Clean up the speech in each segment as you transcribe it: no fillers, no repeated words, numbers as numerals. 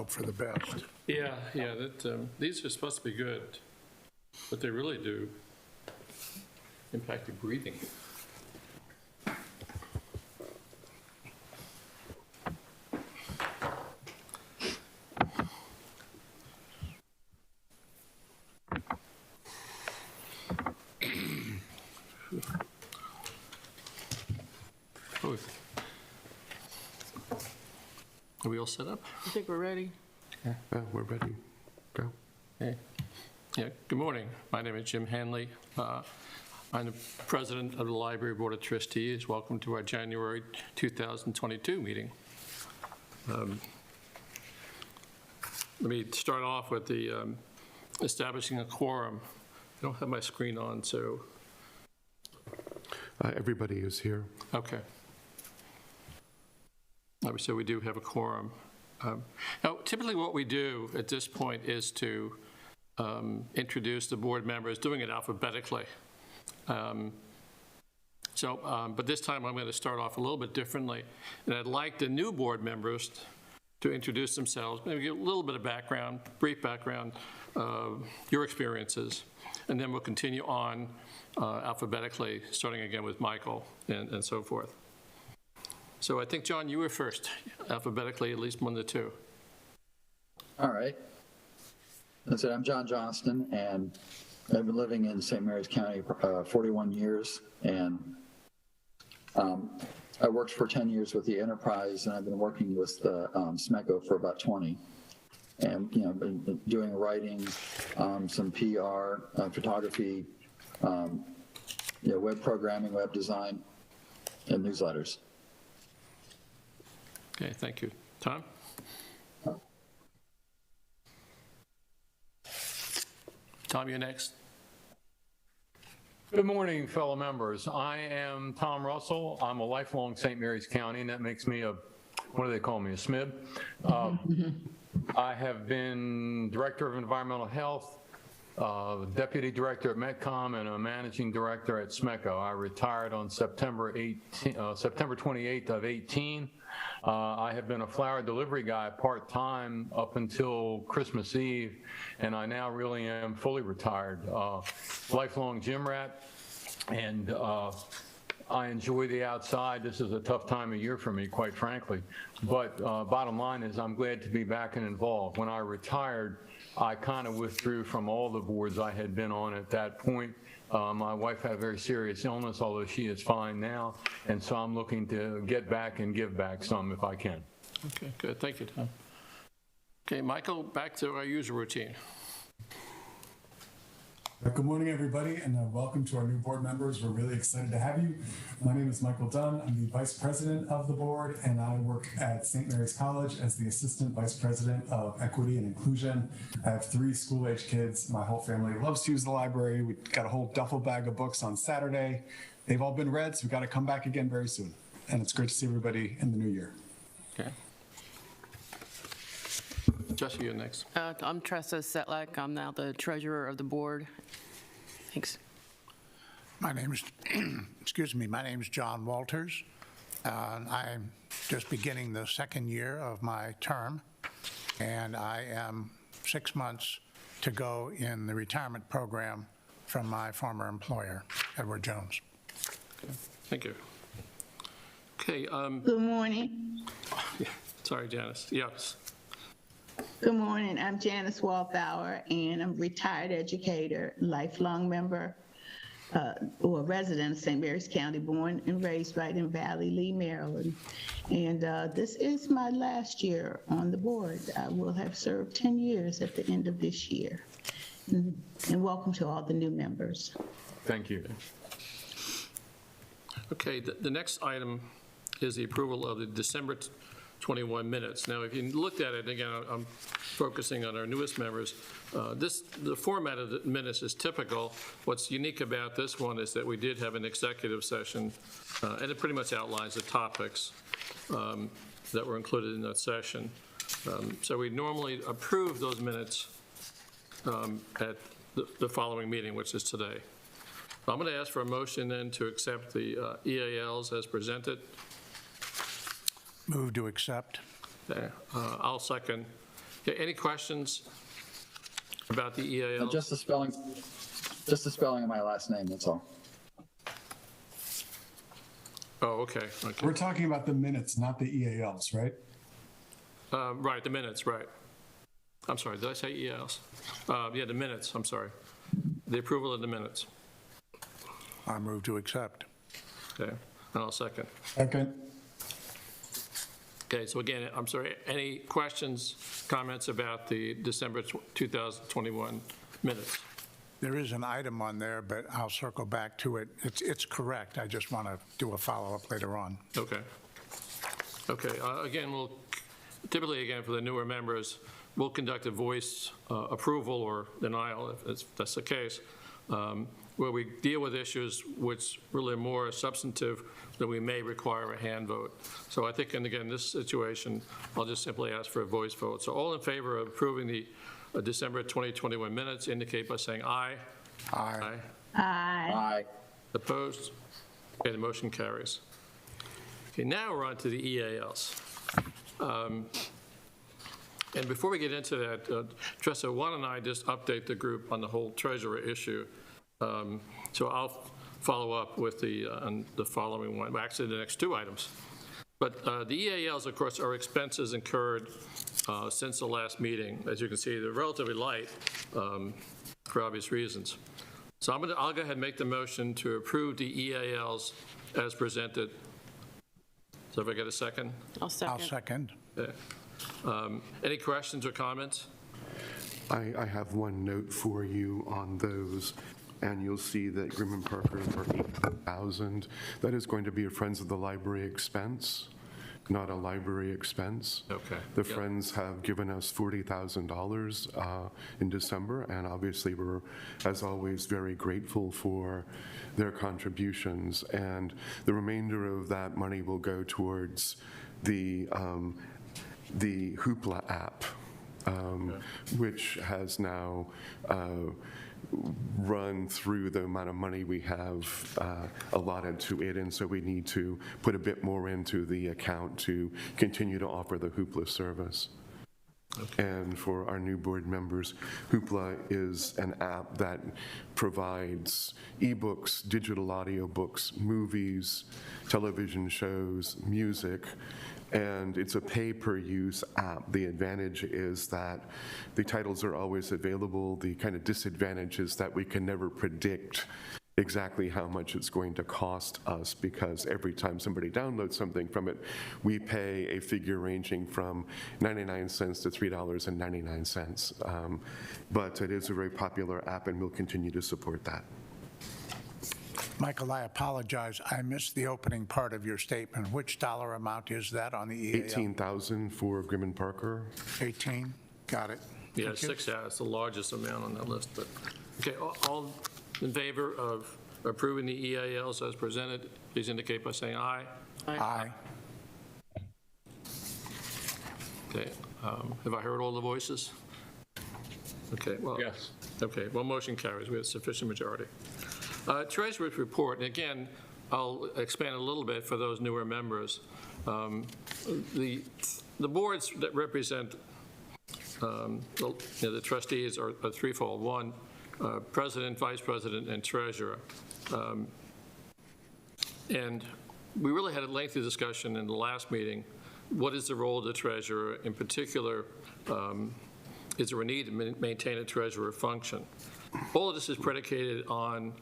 hope for the best. Yeah, these are supposed to be good, but they really do impact your breathing. Are we all set up? I think we're ready. We're ready. Go. Okay. Yeah, good morning. My name is Jim Hanley. I'm the president of the Library Board of Trustees. Welcome to our January 2022 meeting. Let me start off with the establishing a quorum. I don't have my screen on, so. Everybody is here. Okay. So we do have a quorum. Now, typically what we do at this point is to introduce the board members, doing it alphabetically. But this time I'm going to start off a little bit differently. And I'd like the new board members to introduce themselves, maybe give a little bit of background, brief background, your experiences, and then we'll continue on alphabetically, starting again with Michael and so forth. So I think, John, you were first, alphabetically, at least 1 to 2. All right. That's it. I'm John Johnston, and I've been living in St. Mary's County for 41 years, and I worked for 10 years with the Enterprise, and I've been working with the SMECO for about 20. And, been doing writing, some PR, photography, web programming, web design, and newsletters. Okay, thank you. Tom? Tom, you're next. Good morning, fellow members. I am Tom Russell. I'm a lifelong St. Mary's County, and that makes me what do they call me, a SMIB? I have been Director of Environmental Health, Deputy Director at Metcom, and a Managing Director at SMECO. I retired on September 28th of 18. I have been a flower delivery guy part-time up until Christmas Eve, and I now really am fully retired. Lifelong gym rat, and I enjoy the outside. This is a tough time of year for me, quite frankly. But bottom line is I'm glad to be back and involved. When I retired, I kind of withdrew from all the boards I had been on at that point. My wife had a very serious illness, although she is fine now, and so I'm looking to get back and give back some if I can. Okay, good. Thank you, Tom. Okay, Michael, back to our usual routine. Good morning, everybody, and welcome to our new board members. We're really excited to have you. My name is Michael Dunn. I'm the Vice President of the board, and I work at St. Mary's College as the Assistant Vice President of Equity and Inclusion. I have 3 school-age kids. My whole family loves to use the library. We got a whole duffel bag of books on Saturday. They've all been read, so we've got to come back again very soon. And it's great to see everybody in the new year. Okay. Jesse, you're next. I'm Tressa Setlak. I'm now the treasurer of the board. Thanks. My name is, my name is John Walters. I'm just beginning the 2nd year of my term, and I am 6 months to go in the retirement program from my former employer, Edward Jones. Okay. Thank you. Okay. Good morning. Yeah, sorry, Janice. Yes. Good morning. I'm Janice Wallflower, and I'm a retired educator, lifelong member, or resident of St. Mary's County, born and raised right in Valley, Lee, Maryland. And this is my last year on the board. I will have served 10 years at the end of this year. And welcome to all the new members. Thank you. Okay, the next item is the approval of the December 21 minutes. Now, if you looked at it, again, I'm focusing on our newest members. The format of the minutes is typical. What's unique about this one is that we did have an executive session, and it pretty much outlines the topics that were included in that session. So we normally approve those minutes at the following meeting, which is today. I'm going to ask for a motion then to accept the EALs as presented. Move to accept. Okay, I'll second. Okay, any questions about the EAL? Just the spelling of my last name, that's all. Oh, okay, okay. We're talking about the minutes, not the EALs, right? Right, the minutes, right. I'm sorry, did I say EALs? Yeah, the minutes, I'm sorry. The approval of the minutes. I move to accept. Okay, and I'll second. Second. Okay, so again, I'm sorry, any questions, comments about the December 2021 minutes? There is an item on there, but I'll circle back to it. It's correct. I just want to do a follow-up later on. Okay. Okay, again, we'll, typically, again, for the newer members, we'll conduct a voice approval or denial, if that's the case, where we deal with issues which really are more substantive that we may require a hand vote. So I think, and again, this situation, I'll just simply ask for a voice vote. So all in favor of approving the December 2021 minutes indicate by saying aye. Aye. Aye. Aye. Opposed? Okay, the motion carries. Okay, now we're on to the EALs. And before we get into that, Tressa, why don't I just update the group on the whole treasurer issue? So I'll follow up with on the following one, actually the next two items. But the EALs, of course, are expenses incurred since the last meeting. As you can see, they're relatively light for obvious reasons. So I'll go ahead and make the motion to approve the EALs as presented. So if I get a second? I'll second. I'll second. Okay. Any questions or comments? I have one note for you on those, and you'll see that Grimm and Parker are 8,000. That is going to be a Friends of the Library expense, not a library expense. Okay. The Yep. Friends have given us $40,000 in December, and obviously we're, as always, very grateful for their contributions. And the remainder of that money will go towards the Hoopla app, which has now run through the amount of money we have allotted to it, and so we need to put a bit more into the account to continue to offer the Hoopla service. And for our new board members, Hoopla is an app that provides ebooks, digital audiobooks, movies, television shows, music, and it's a pay-per-use app. The advantage is that the titles are always available. The kind of disadvantage is that we can never predict exactly how much it's going to cost us, because every time somebody downloads something from it, we pay a figure ranging from 99 cents to $3.99. But it is a very popular app, and we'll continue to support that. Michael, I apologize. I missed the opening part of your statement. Which dollar amount is that on the EAL? 18,000 for Grimm and Parker. 18? Got it. Yeah, Thank you. it's the largest amount on that list, but, okay, all in favor of approving the EALs as presented, please indicate by saying aye. Aye. Okay, have I heard all the voices? Okay, well. Yes. Okay, well, motion carries. We have sufficient majority. Treasurer's report, and again, I'll expand a little bit for those newer members. The boards that represent the trustees are threefold. One, president, vice president, and treasurer. And we really had a lengthy discussion in the last meeting. What is the role of the treasurer? In particular, is there a need to maintain a treasurer function? All of this is predicated on,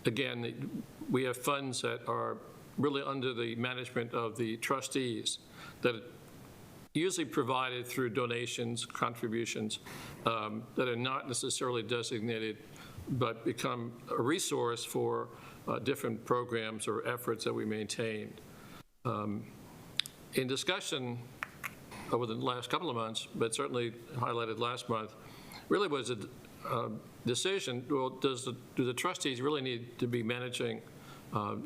again, we have funds that are really under the management of the trustees that are usually provided through donations, contributions that are not necessarily designated, but become a resource for different programs or efforts that we maintain. In discussion over the last couple of months, but certainly highlighted last month, really was a decision, well, do the trustees really need to be managing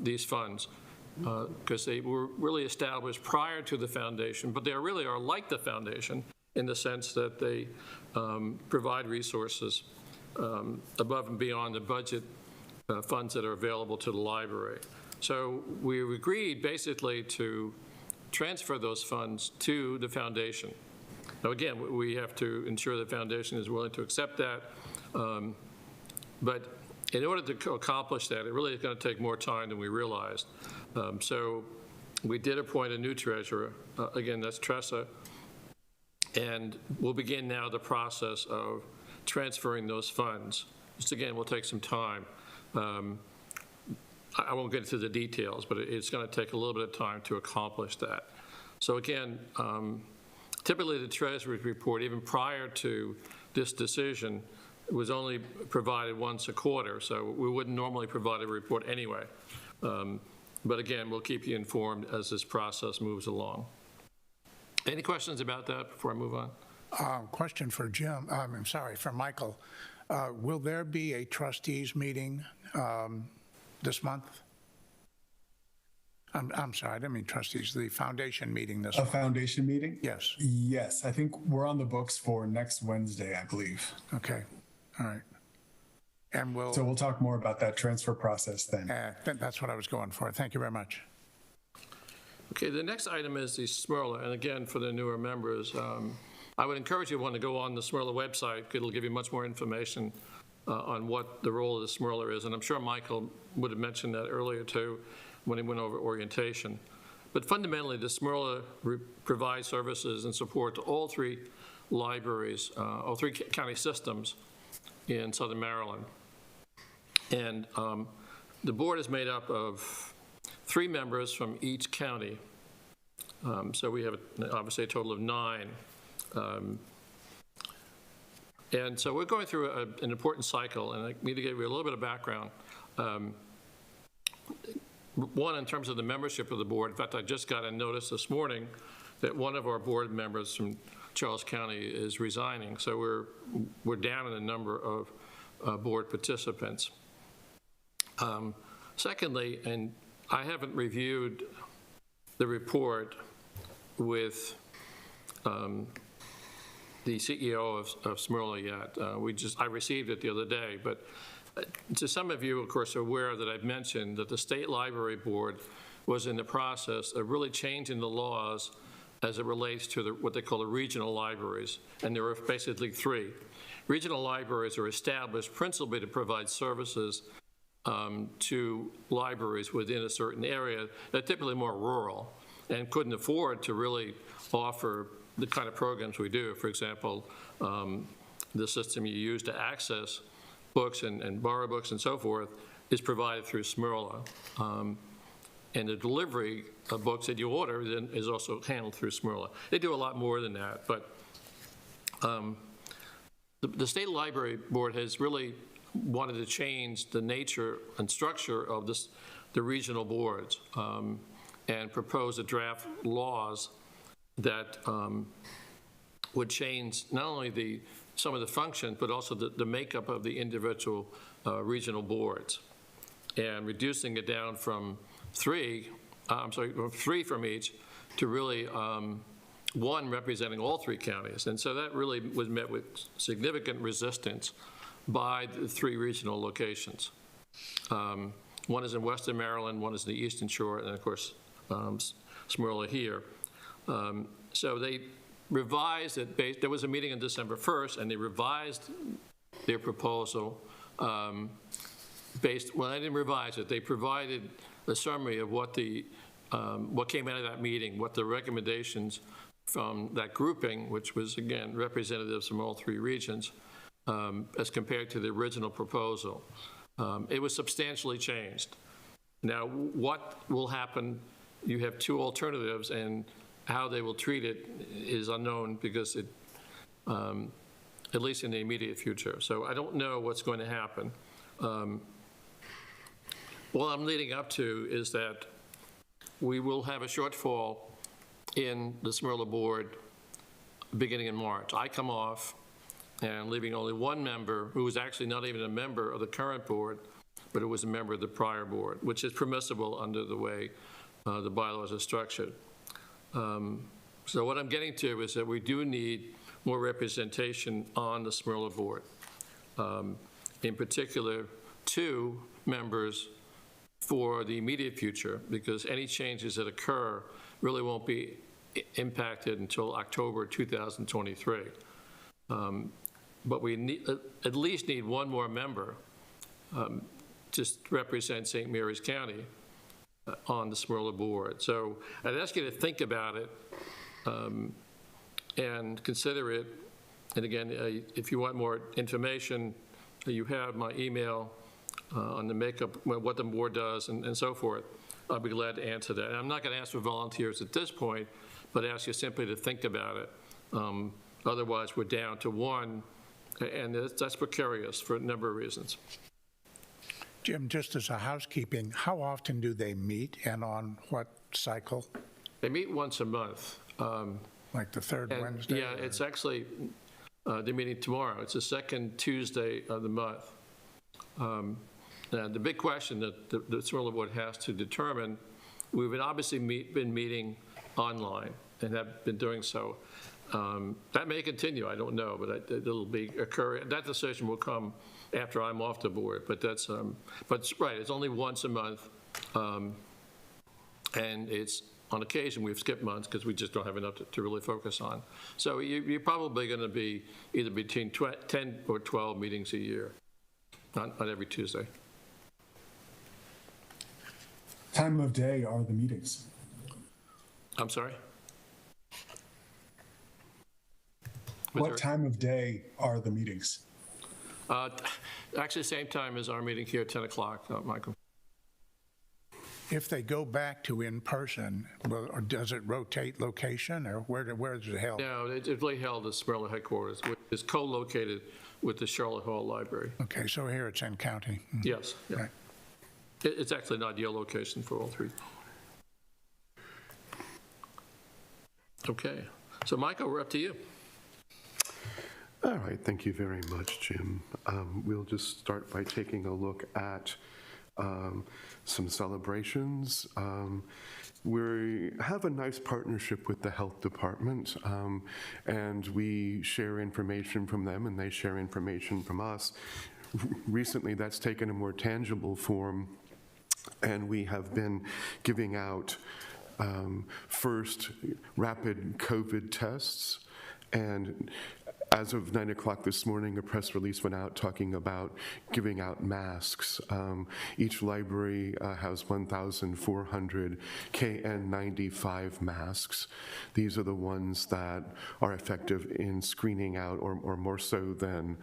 these funds? Because they were really established prior to the foundation, but they really are like the foundation in the sense that they provide resources above and beyond the budget funds that are available to the library. So we agreed basically to transfer those funds to the foundation. Now, again, we have to ensure the foundation is willing to accept that. But in order to accomplish that, it really is going to take more time than we realized. So we did appoint a new treasurer. Again, that's Tressa. And we'll begin now the process of transferring those funds. Just again, will take some time. I won't get into the details, but it's going to take a little bit of time to accomplish that. So again, typically the Treasury report, even prior to this decision, was only provided once a quarter, so we wouldn't normally provide a report anyway. But again, we'll keep you informed as this process moves along. Any questions about that before I move on? Question for Jim, I'm sorry, for Michael. Will there be a trustees meeting this month? I'm sorry, I didn't mean trustees, the foundation meeting this A month. foundation meeting? Yes, Yes, I think we're on the books for next Wednesday, I believe. okay, all right. And we'll, So we'll talk more about that transfer process then. that's what I was going for. Thank you very much. Okay, the next item is the SMERLA, and again, for the newer members, I would encourage everyone to go on the SMERLA website. It'll give you much more information on what the role of the SMERLA is, and I'm sure Michael would have mentioned that earlier too when he went over orientation. But fundamentally, the SMERLA provides services and support to all three libraries, all three county systems in Southern Maryland. And the board is made up of 3 members from each county. So we have obviously a total of 9. And so we're going through an important cycle, and I need to give you a little bit of background. One, in terms of the membership of the board, in fact, I just got a notice this morning that one of our board members from Charles County is resigning. So we're down in the number of board participants. Secondly, and I haven't reviewed the report with the CEO of SMERLA yet. I received it the other day, but to some of you, of course, are aware that I've mentioned that the State Library Board was in the process of really changing the laws as it relates to what they call the regional libraries, and there are basically 3. Regional libraries are established principally to provide services to libraries within a certain area that are typically more rural and couldn't afford to really offer the kind of programs we do. For example, the system you use to access books and borrow books and so forth is provided through SMERLA. And the delivery of books that you order then is also handled through SMERLA. They do a lot more than that, but the State Library Board has really wanted to change the nature and structure of the regional boards and propose a draft laws that would change not only some of the functions, but also the makeup of the individual regional boards, and reducing it down from 3 from each to really 1 representing all 3 counties. And so that really was met with significant resistance by the 3 regional locations. One is in Western Maryland, one is in the Eastern Shore, and of course, SMERLA here. So they revised it. There was a meeting on December 1st, and they revised their proposal well, they didn't revise it. They provided a summary of what came out of that meeting, what the recommendations from that grouping, which was, again, representatives from all 3 regions, as compared to the original proposal. It was substantially changed. Now, what will happen? You have 2 alternatives, and how they will treat it is unknown because at least in the immediate future. So I don't know what's going to happen. What I'm leading up to is that we will have a shortfall in the SMERLA board beginning in March. I come off and leaving only 1 member who was actually not even a member of the current board, but who was a member of the prior board, which is permissible under the way the bylaws are structured. So what I'm getting to is that we do need more representation on the SMERLA board. In particular, 2 members for the immediate future, because any changes that occur really won't be impacted until October 2023. But we need, at least need one more member to represent St. Mary's County on the Smyrna board. So I'd ask you to think about it and consider it. And again, if you want more information, you have my email on the makeup, what the board does and so forth. I'll be glad to answer that. And I'm not going to ask for volunteers at this point, but ask you simply to think about it. Otherwise, we're down to one, and that's precarious for a number of reasons. Jim, just as a housekeeping, how often do they meet and on what cycle? They meet once a month. Like the third And, Wednesday? yeah, it's actually, they're meeting tomorrow. It's the second Tuesday of the month. Now, the big question that the Smyrna board has to determine, we've obviously been meeting online and have been doing so. That may continue, I don't know, but it'll be occurring. That decision will come after I'm off the board, but that's, but it's right, it's only once a month. And it's, on occasion, we've skipped months because we just don't have enough to really focus on. So you're probably going to be either between 10 or 12 meetings a year, not every Tuesday. Time of day are the meetings? I'm sorry? What time of day are the meetings? Actually, same time as our meeting here, 10 o'clock, Michael. If they go back to in-person, or does it rotate location, or where is it held? No, it's really held at Smyrna headquarters, which is co-located with the Charlotte Hall Library. Okay, so here it's in county. Yes, yeah. Right. It's actually an ideal location for all three. Okay, so Michael, we're up to you. All right, thank you very much, Jim. We'll just start by taking a look at some celebrations. We have a nice partnership with the health department, and we share information from them and they share information from us. Recently, that's taken a more tangible form, and we have been giving out first rapid COVID tests. And as of 9 o'clock this morning, a press release went out talking about giving out masks. Each library has 1,400 KN95 masks. These are the ones that are effective in screening out, or more so than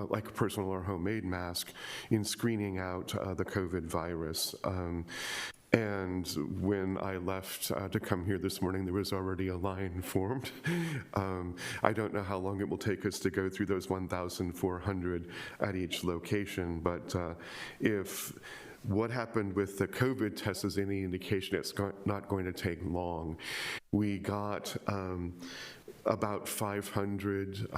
like a personal or homemade mask, in screening out the COVID virus. And when I left to come here this morning, there was already a line formed. I don't know how long it will take us to go through those 1,400 at each location, but if what happened with the COVID test is any indication, it's not going to take long. We got about 500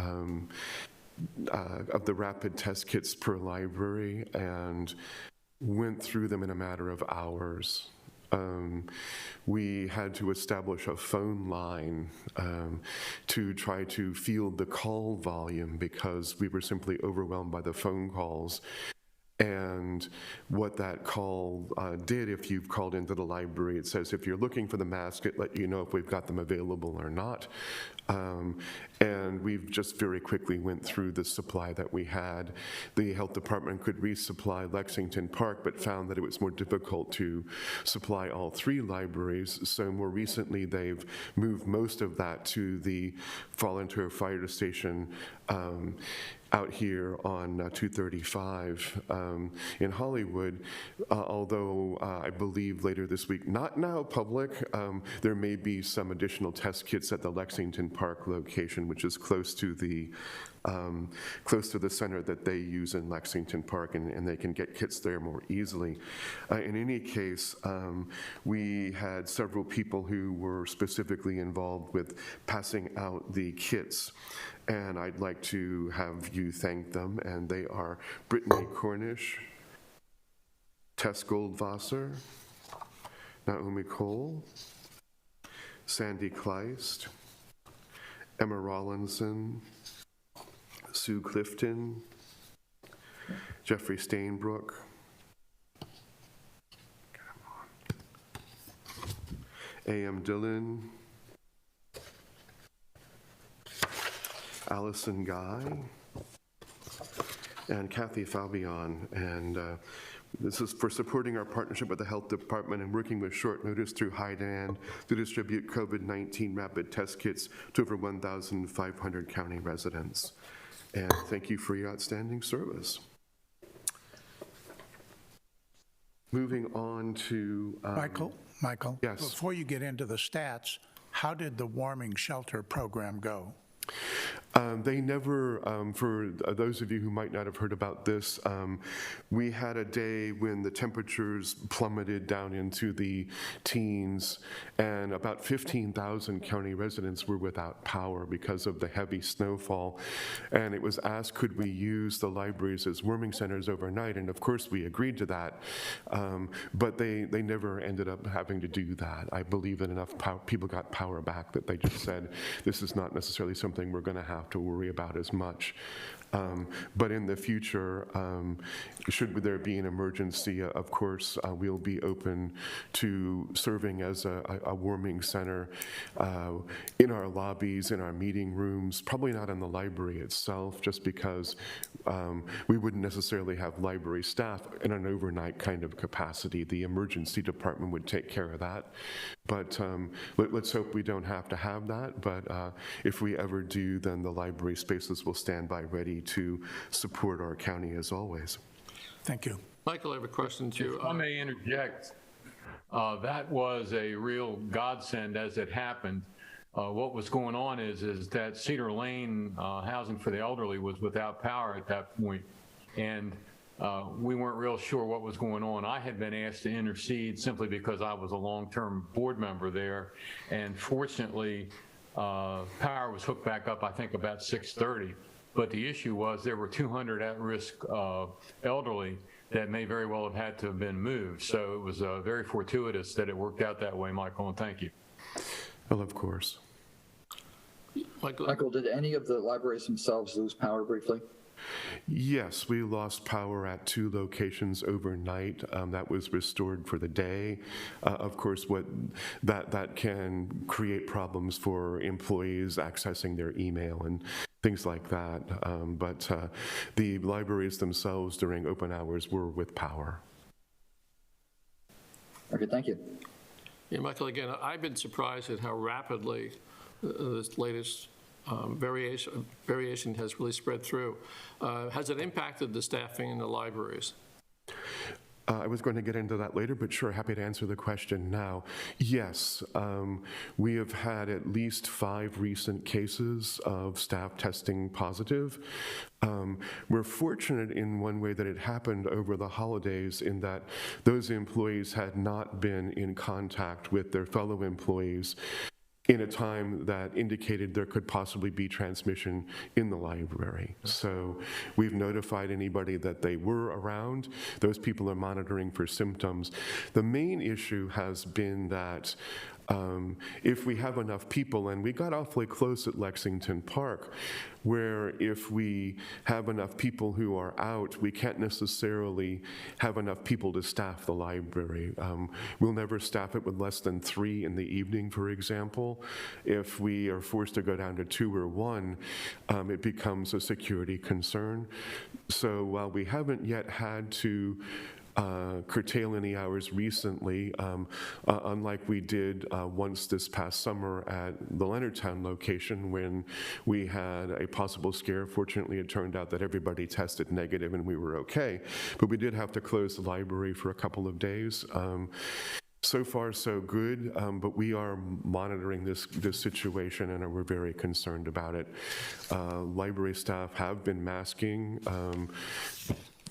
of the rapid test kits per library, and went through them in a matter of hours. We had to establish a phone line to try to field the call volume because we were simply overwhelmed by the phone calls. And what that call did, if you've called into the library, it says if you're looking for the mask, it let you know if we've got them available or not. And we've just very quickly went through the supply that we had. The health department could resupply Lexington Park, but found that it was more difficult to supply all three libraries. So more recently, they've moved most of that to the volunteer fire station out here on 235 in Hollywood, although I believe later this week, not now public, there may be some additional test kits at the Lexington Park location, which is close to the center that they use in Lexington Park, and they can get kits there more easily. In any case, we had several people who were specifically involved with passing out the kits, and I'd like to have you thank them, and they are Brittany Cornish, Tess Goldwasser, Naomi Cole, Sandy Kleist, Emma Rollinson, Sue Clifton, Jeffrey Stainbrook, A.M. Dillon, Allison Guy, and Kathy Fabian. And this is for supporting our partnership with the Health Department and working with short notice through high demand to distribute COVID-19 rapid test kits to over 1,500 county residents. And thank you for your outstanding service. Moving on to... Michael? Yes. Before you get into the stats, how did the warming shelter program go? They never, for those of you who might not have heard about this, we had a day when the temperatures plummeted down into the teens, and about 15,000 county residents were without power because of the heavy snowfall. And it was asked, could we use the libraries as warming centers overnight? And of course, we agreed to that. But they never ended up having to do that. I believe that enough people got power back that they just said, this is not necessarily something we're going to have to worry about as much. But in the future, should there be an emergency, of course, we'll be open to serving as a warming center in our lobbies, in our meeting rooms, probably not in the library itself, just because we wouldn't necessarily have library staff in an overnight kind of capacity. The emergency department would take care of that. But let's hope we don't have to have that. But if we ever do, then the library spaces will stand by ready to support our county as always. Thank you. Michael, I have a question to you. If I may interject, that was a real godsend as it happened. What was going on is that Cedar Lane housing for the elderly was without power at that point, and we weren't real sure what was going on. I had been asked to intercede simply because I was a long-term board member there, and fortunately, power was hooked back up, I think, about 6:30. But the issue was there were 200 at-risk elderly that may very well have had to have been moved. So it was very fortuitous that it worked out that way, Michael, and thank you. Well, of course. Michael, did any of the libraries themselves lose power briefly? Yes, we lost power at 2 locations overnight. That was restored for the day. Of course, that can create problems for employees accessing their email and things like that. But the libraries themselves during open hours were with power. Okay, thank you. Yeah, Michael, again, I've been surprised at how rapidly this latest variation has really spread through. Has it impacted the staffing in the libraries? I was going to get into that later, but sure, happy to answer the question now. Yes, we have had at least 5 recent cases of staff testing positive. We're fortunate in one way that it happened over the holidays in that those employees had not been in contact with their fellow employees in a time that indicated there could possibly be transmission in the library. So we've notified anybody that they were around. Those people are monitoring for symptoms. The main issue has been that if we have enough people, and we got awfully close at Lexington Park, where if we have enough people who are out, we can't necessarily have enough people to staff the library. We'll never staff it with less than 3 in the evening, for example. If we are forced to go down to 2 or 1, it becomes a security concern. So while we haven't yet had to curtail any hours recently, unlike we did once this past summer at the Leonardtown location when we had a possible scare. Fortunately, it turned out that everybody tested negative and we were okay, but we did have to close the library for a couple of days. So far, so good, but we are monitoring this situation and we're very concerned about it. Library staff have been masking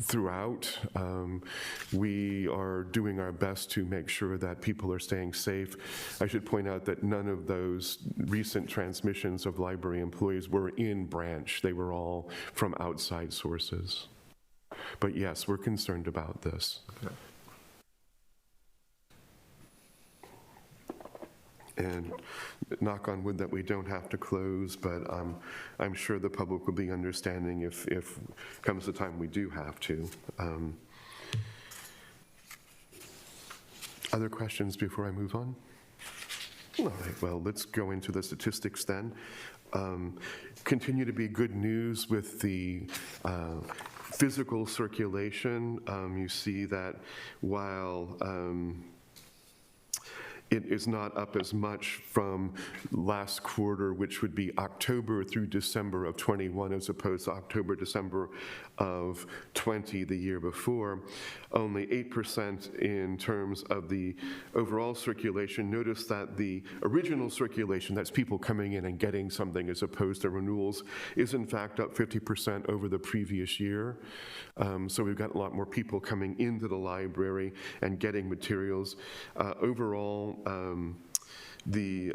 throughout. We are doing our best to make sure that people are staying safe. I should point out that none of those recent transmissions of library employees were in branch. They were all from outside sources. But yes, we're concerned about this. Okay. And knock on wood that we don't have to close, but I'm sure the public will be understanding if comes the time we do have to. Other questions before I move on? All right, well, let's go into the statistics then. Continue to be good news with the physical circulation. You see that while it is not up as much from last quarter, which would be October through December of 21, as opposed to October, December of 20, the year before. Only 8% in terms of the overall circulation. Notice that the original circulation, that's people coming in and getting something as opposed to renewals, is in fact up 50% over the previous year. So we've got a lot more people coming into the library and getting materials. Overall, the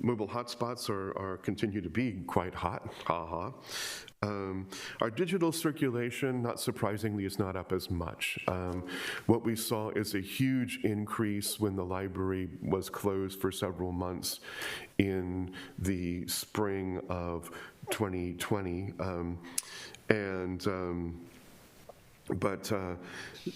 mobile hotspots are continue to be quite hot, Our digital circulation, not surprisingly, is not up as much. What we saw is a huge increase when the library was closed for several months in the spring of 2020. But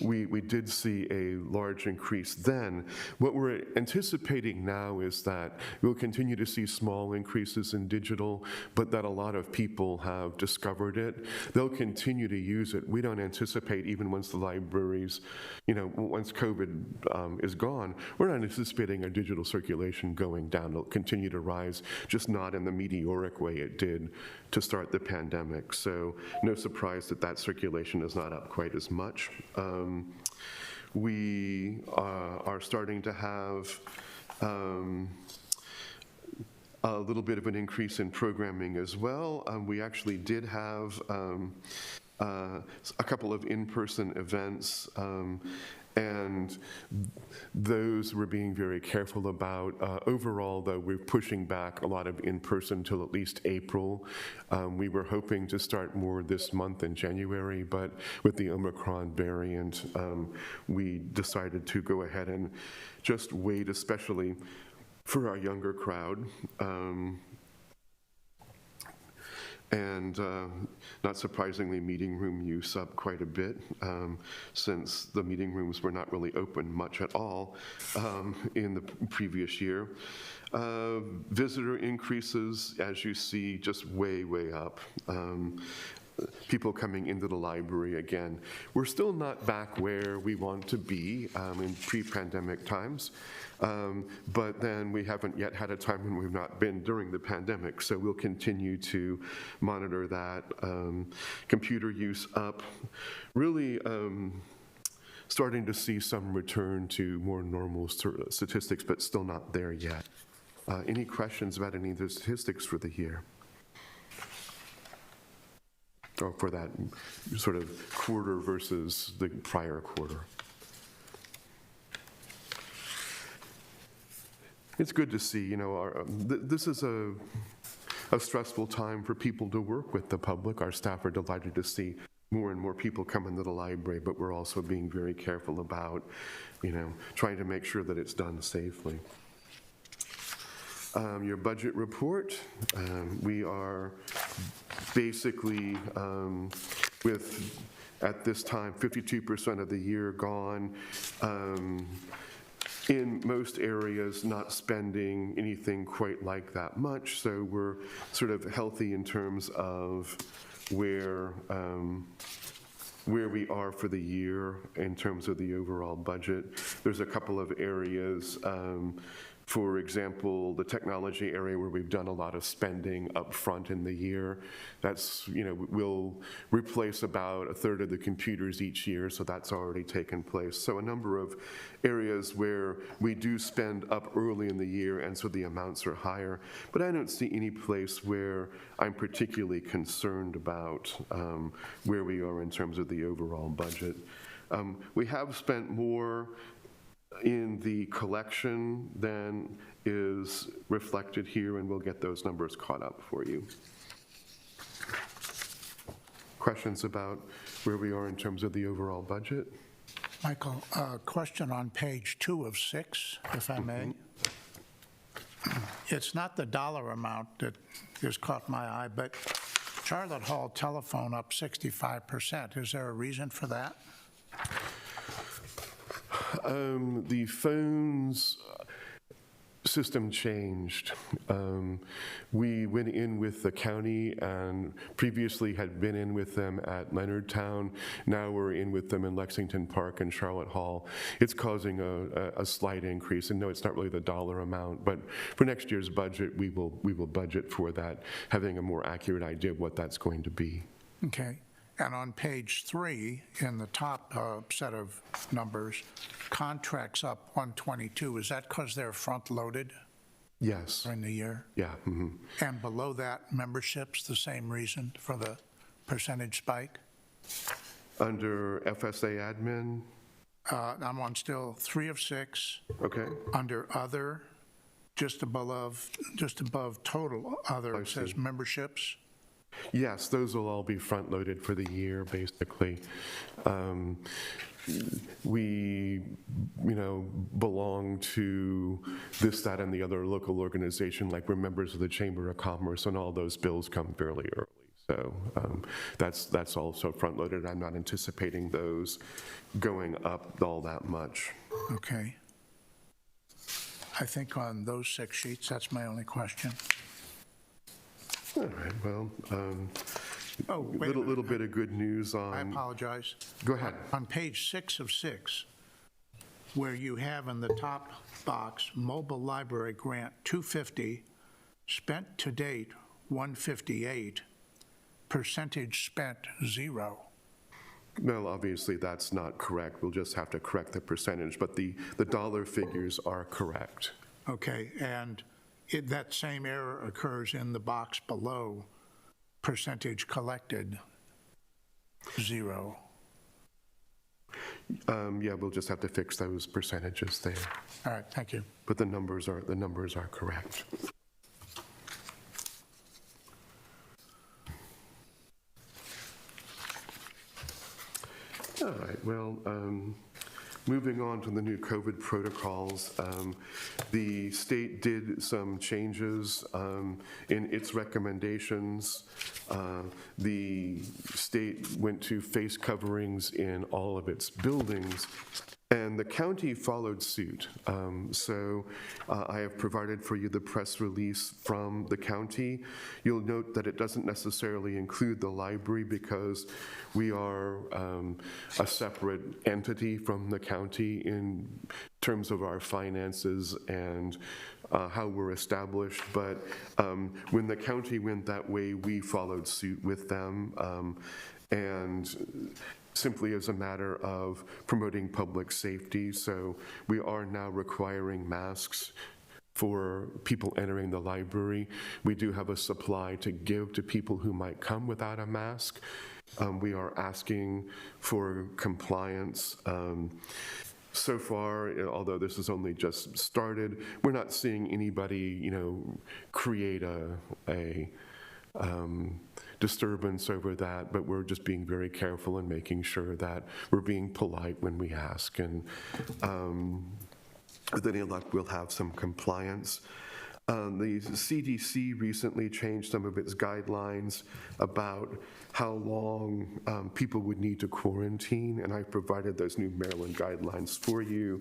we did see a large increase then. What we're anticipating now is that we'll continue to see small increases in digital, but that a lot of people have discovered it. They'll continue to use it. We don't anticipate, even once the libraries, once COVID is gone, we're not anticipating our digital circulation going down. It'll continue to rise, just not in the meteoric way it did to start the pandemic. So no surprise that that circulation is not up quite as much. We are starting to have a little bit of an increase in programming as well. We actually did have a couple of in-person events, and those we're being very careful about. Overall, though, we're pushing back a lot of in-person till at least April. We were hoping to start more this month in January, but with the Omicron variant, we decided to go ahead and just wait, especially for our younger crowd. And not surprisingly, meeting room use up quite a bit, since the meeting rooms were not really open much at all in the previous year. Visitor increases, as you see, just way, way up. People coming into the library again. We're still not back where we want to be in pre-pandemic times, but then we haven't yet had a time when we've not been during the pandemic, so we'll continue to monitor that. Computer use up, really starting to see some return to more normal statistics, but still not there yet. Any questions about any of the statistics for the year? Or for that sort of quarter versus the prior quarter. It's good to see, this is a stressful time for people to work with the public. Our staff are delighted to see more and more people come into the library, but we're also being very careful about, trying to make sure that it's done safely. Your budget report, we are basically with, at this time, 52% of the year gone. In most areas, not spending anything quite like that much, so we're sort of healthy in terms of where we are for the year in terms of the overall budget. There's a couple of areas, for example, the technology area where we've done a lot of spending up front in the year. That's, we'll replace about a third of the computers each year, so that's already taken place. So a number of areas where we do spend up early in the year, and so the amounts are higher. But I don't see any place where I'm particularly concerned about where we are in terms of the overall budget. We have spent more in the collection than is reflected here, and we'll get those numbers caught up for you. Questions about where we are in terms of the overall budget? Michael, a question on page 2 of 6, if I may. It's not the dollar amount that has caught my eye, but Charlotte Hall telephone up 65%. Is there a reason for that? The phones system changed. We went in with the county and previously had been in with them at Leonardtown. Now we're in with them in Lexington Park and Charlotte Hall. It's causing a slight increase. And no, it's not really the dollar amount, but for next year's budget, we will budget for that, having a more accurate idea of what that's going to be. Okay. And on page 3, in the top set of numbers, contracts up 122. Is that because they're front-loaded Yes. during the year? Yeah. Mhm. And below that, memberships, the same reason for the percentage spike? Under FSA admin, I'm on still 3 of 6. okay. Under other, just above total other, I it says see. memberships. Yes, those will all be front-loaded for the year, basically. We, belong to this, that, and the other local organization, like we're members of the Chamber of Commerce, and all those bills come fairly early. So that's also front-loaded. I'm not anticipating those going up all that much. Okay. I think on those 6 sheets, that's my only question. All right, well, Oh, wait a minute. little bit of good news I on, apologize. go ahead. On page 6 of 6, where you have in the top box, mobile library grant 250, spent to date 158, percentage spent 0. Well, obviously, that's not correct. We'll just have to correct the percentage, but the dollar figures are correct. Okay, and that same error occurs in the box below, percentage collected 0. Yeah, we'll just have to fix those percentages there, All right, thank you. but the numbers are correct. All right, well, moving on to the new COVID protocols, the state did some changes in its recommendations. The state went to face coverings in all of its buildings, and the county followed suit. So I have provided for you the press release from the county. You'll note that it doesn't necessarily include the library because we are a separate entity from the county in terms of our finances and how we're established. But when the county went that way, we followed suit with them. And simply as a matter of promoting public safety. So we are now requiring masks for people entering the library. We do have a supply to give to people who might come without a mask. We are asking for compliance. So far, although this has only just started, we're not seeing anybody, create a disturbance over that, but we're just being very careful and making sure that we're being polite when we ask. And with any luck, we'll have some compliance. The CDC recently changed some of its guidelines about how long people would need to quarantine, and I provided those new Maryland guidelines for you,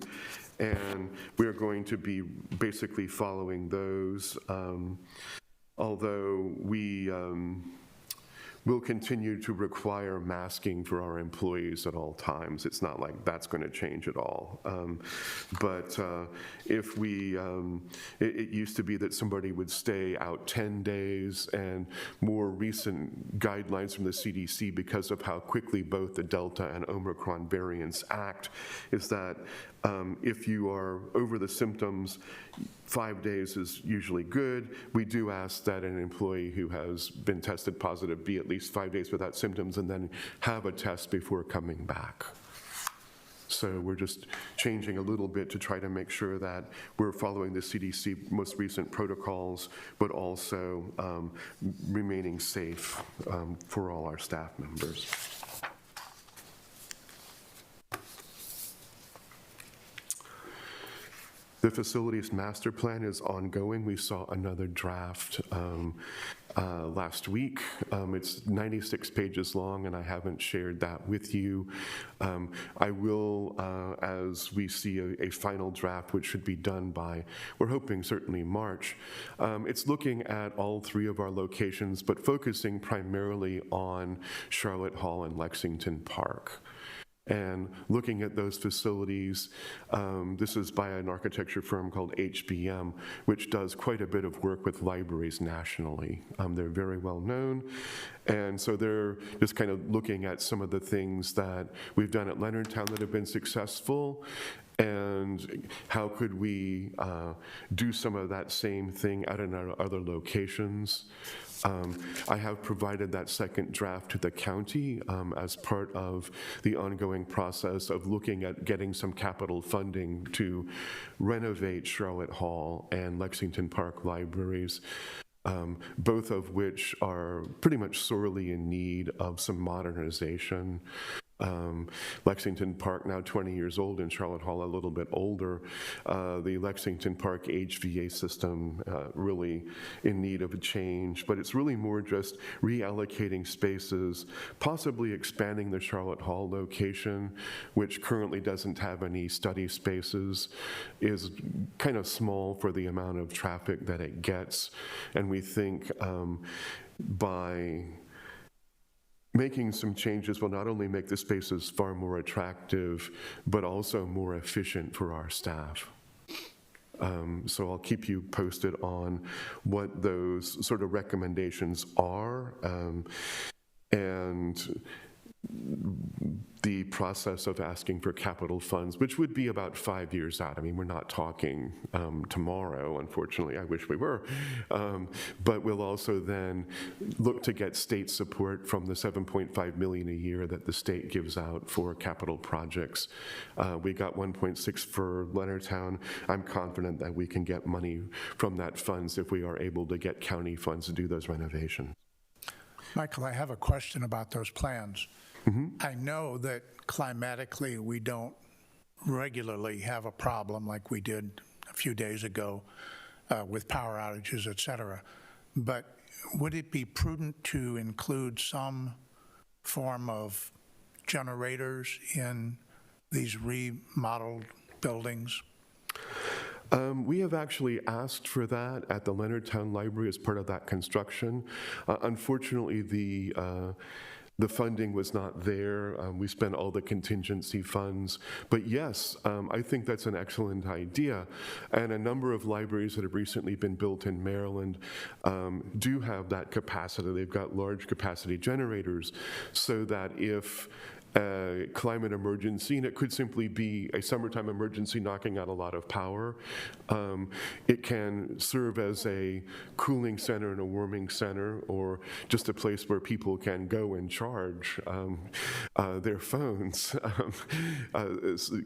and we're going to be basically following those. Although we will continue to require masking for our employees at all times. It's not like that's going to change at all. But if we, it used to be that somebody would stay out 10 days, and more recent guidelines from the CDC, because of how quickly both the Delta and Omicron variants act, is that if you are over the symptoms, 5 days is usually good. We do ask that an employee who has been tested positive be at least 5 days without symptoms and then have a test before coming back. So we're just changing a little bit to try to make sure that we're following the CDC most recent protocols, but also remaining safe for all our staff members. The facilities master plan is ongoing. We saw another draft last week. It's 96 pages long, and I haven't shared that with you. I will, as we see a final draft, which should be done by, we're hoping certainly March. It's looking at all three of our locations, but focusing primarily on Charlotte Hall and Lexington Park. And looking at those facilities, this is by an architecture firm called HBM, which does quite a bit of work with libraries nationally. They're very well known. And so they're just kind of looking at some of the things that we've done at Leonardtown that have been successful, and how could we do some of that same thing out in our other locations. I have provided that second draft to the county as part of the ongoing process of looking at getting some capital funding to renovate Charlotte Hall and Lexington Park libraries, both of which are pretty much sorely in need of some modernization. Lexington Park, now 20 years old, and Charlotte Hall a little bit older. The Lexington Park HVA system really in need of a change, but it's really more just reallocating spaces, possibly expanding the Charlotte Hall location, which currently doesn't have any study spaces, is kind of small for the amount of traffic that it gets. And we think by making some changes will not only make the spaces far more attractive, but also more efficient for our staff. So I'll keep you posted on what those sort of recommendations are, and the process of asking for capital funds, which would be about 5 years out. I mean, we're not talking tomorrow, unfortunately. I wish we were. But we'll also then look to get state support from the $7.5 million a year that the state gives out for capital projects. We got 1.6 for Leonardtown. I'm confident that we can get money from that funds if we are able to get county funds to do those renovations. Michael, I have a question about those plans. I know that climatically we don't regularly have a problem like we did a few days ago with power outages, et cetera. But would it be prudent to include some form of generators in these remodeled buildings? We have actually asked for that at the Leonardtown Library as part of that construction. Unfortunately, the funding was not there. We spent all the contingency funds. But yes, I think that's an excellent idea. And a number of libraries that have recently been built in Maryland do have that capacity. They've got large capacity generators so that if a climate emergency, and it could simply be a summertime emergency knocking out a lot of power, it can serve as a cooling center and a warming center, or just a place where people can go and charge their phones.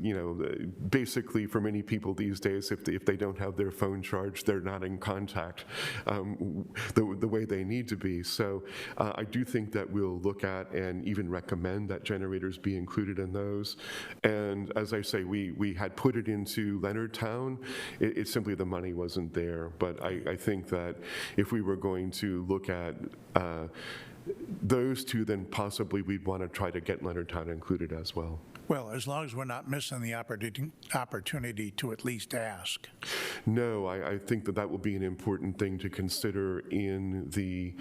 You know, basically for many people these days, if they don't have their phone charged, they're not in contact the way they need to be. So I do think that we'll look at and even recommend that generators be included in those. And as I say, we had put it into Leonardtown. It simply, the money wasn't there. But I think that if we were going to look at those two, then possibly we'd want to try to get Leonardtown included as well. Well, as long as we're not missing the opportunity to at least ask. No, I think that will be an important thing to consider in the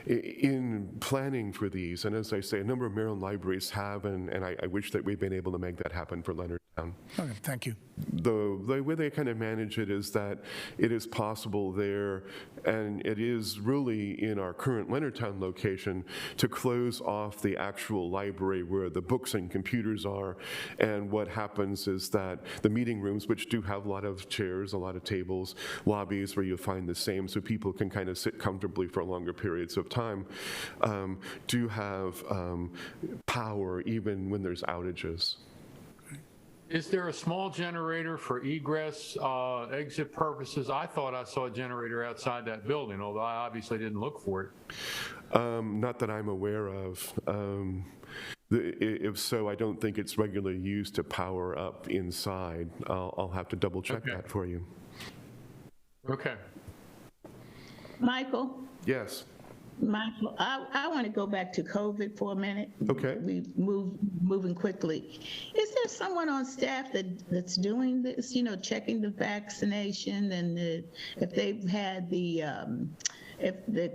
in planning for these. And as I say, a number of Maryland libraries have, and I wish that we'd been able to make that happen for Leonardtown. Okay, thank you. The way they kind of manage it is that it is possible there, and it is really in our current Leonardtown location, to close off the actual library where the books and computers are. And what happens is that the meeting rooms, which do have a lot of chairs, a lot of tables, lobbies where you'll find the same, so people can kind of sit comfortably for longer periods of time, do have power even when there's outages. Is there a small generator for egress, exit purposes? I thought I saw a generator outside that building, although I obviously didn't look for it. Not that I'm aware of. If so, I don't think it's regularly used to power up inside. I'll have to double check that for you. Okay. Michael, Yes. Michael, I want to go back to COVID for a minute. Okay. Moving quickly. Is there someone on staff that's doing this, checking the vaccination and if they've had if the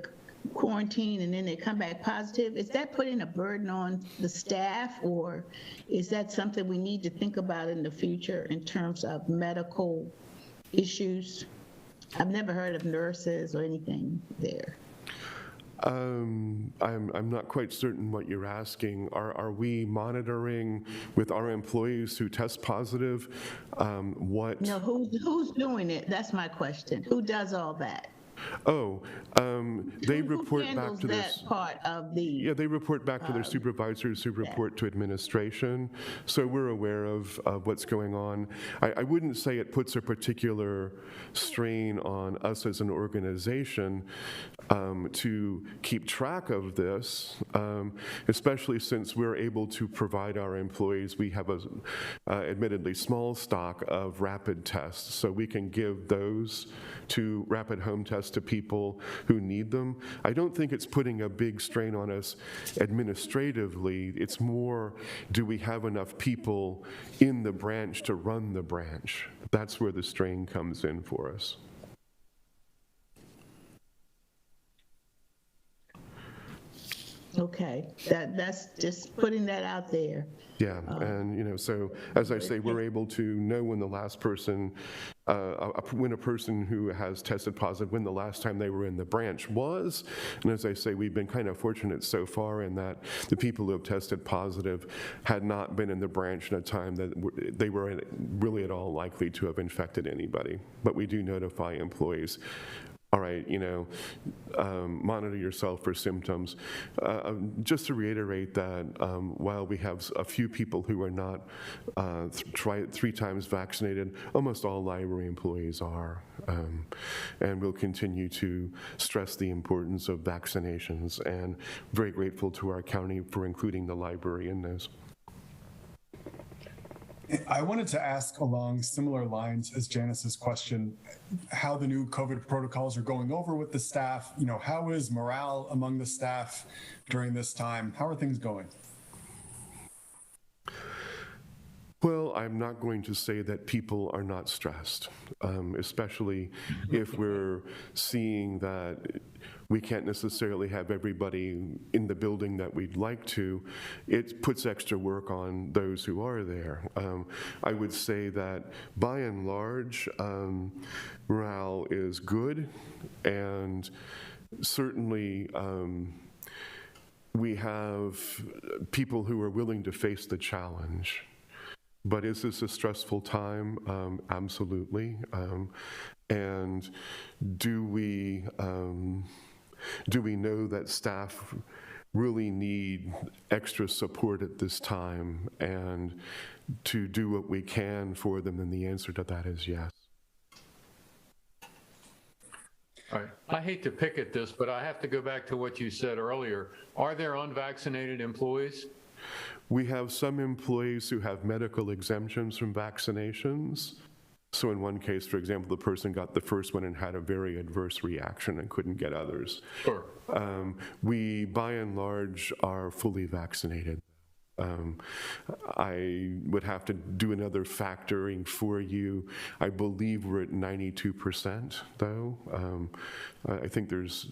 quarantine and then they come back positive? Is that putting a burden on the staff, or is that something we need to think about in the future in terms of medical issues? I've never heard of nurses or anything there. I'm not quite certain what you're asking. Are we monitoring with our employees who test positive? What? No, who's doing it? That's my question. Who does all that? Oh, they report Who back to their. handles that part of the? Yeah, they report back to their supervisors who report to administration. So we're aware of what's going on. I wouldn't say it puts a particular strain on us as an organization to keep track of this, especially since we're able to provide our employees. We have a admittedly small stock of rapid tests, so we can give those to rapid home tests to people who need them. I don't think it's putting a big strain on us administratively. It's more, do we have enough people in the branch to run the branch? That's where the strain comes in for us. Okay, that's just putting that out there. Yeah, and so as I say, we're able to know when the last person, when a person who has tested positive, when the last time they were in the branch was. And as I say, we've been kind of fortunate so far in that the people who have tested positive had not been in the branch in a time that they were really at all likely to have infected anybody. But we do notify employees. All right, monitor yourself for symptoms. Just to reiterate that while we have a few people who are not 3 times vaccinated, almost all library employees are. And we'll continue to stress the importance of vaccinations, and very grateful to our county for including the library in this. I wanted to ask along similar lines as Janice's question, how the new COVID protocols are going over with the staff. How is morale among the staff during this time? How are things going? Well, I'm not going to say that people are not stressed, especially if we're seeing that we can't necessarily have everybody in the building that we'd like to. It puts extra work on those who are there. I would say that by and large, morale is good, and certainly we have people who are willing to face the challenge. But is this a stressful time? Absolutely. And do we know that staff really need extra support at this time, and to do what we can for them? And the answer to that is yes. All right. I hate to pick at this, but I have to go back to what you said earlier. Are there unvaccinated employees? We have some employees who have medical exemptions from vaccinations. So in one case, for example, the person got the first one and had a very adverse reaction and couldn't get others. Sure. We, by and large, are fully vaccinated. I would have to do another factoring for you. I believe we're at 92%, though. I think there's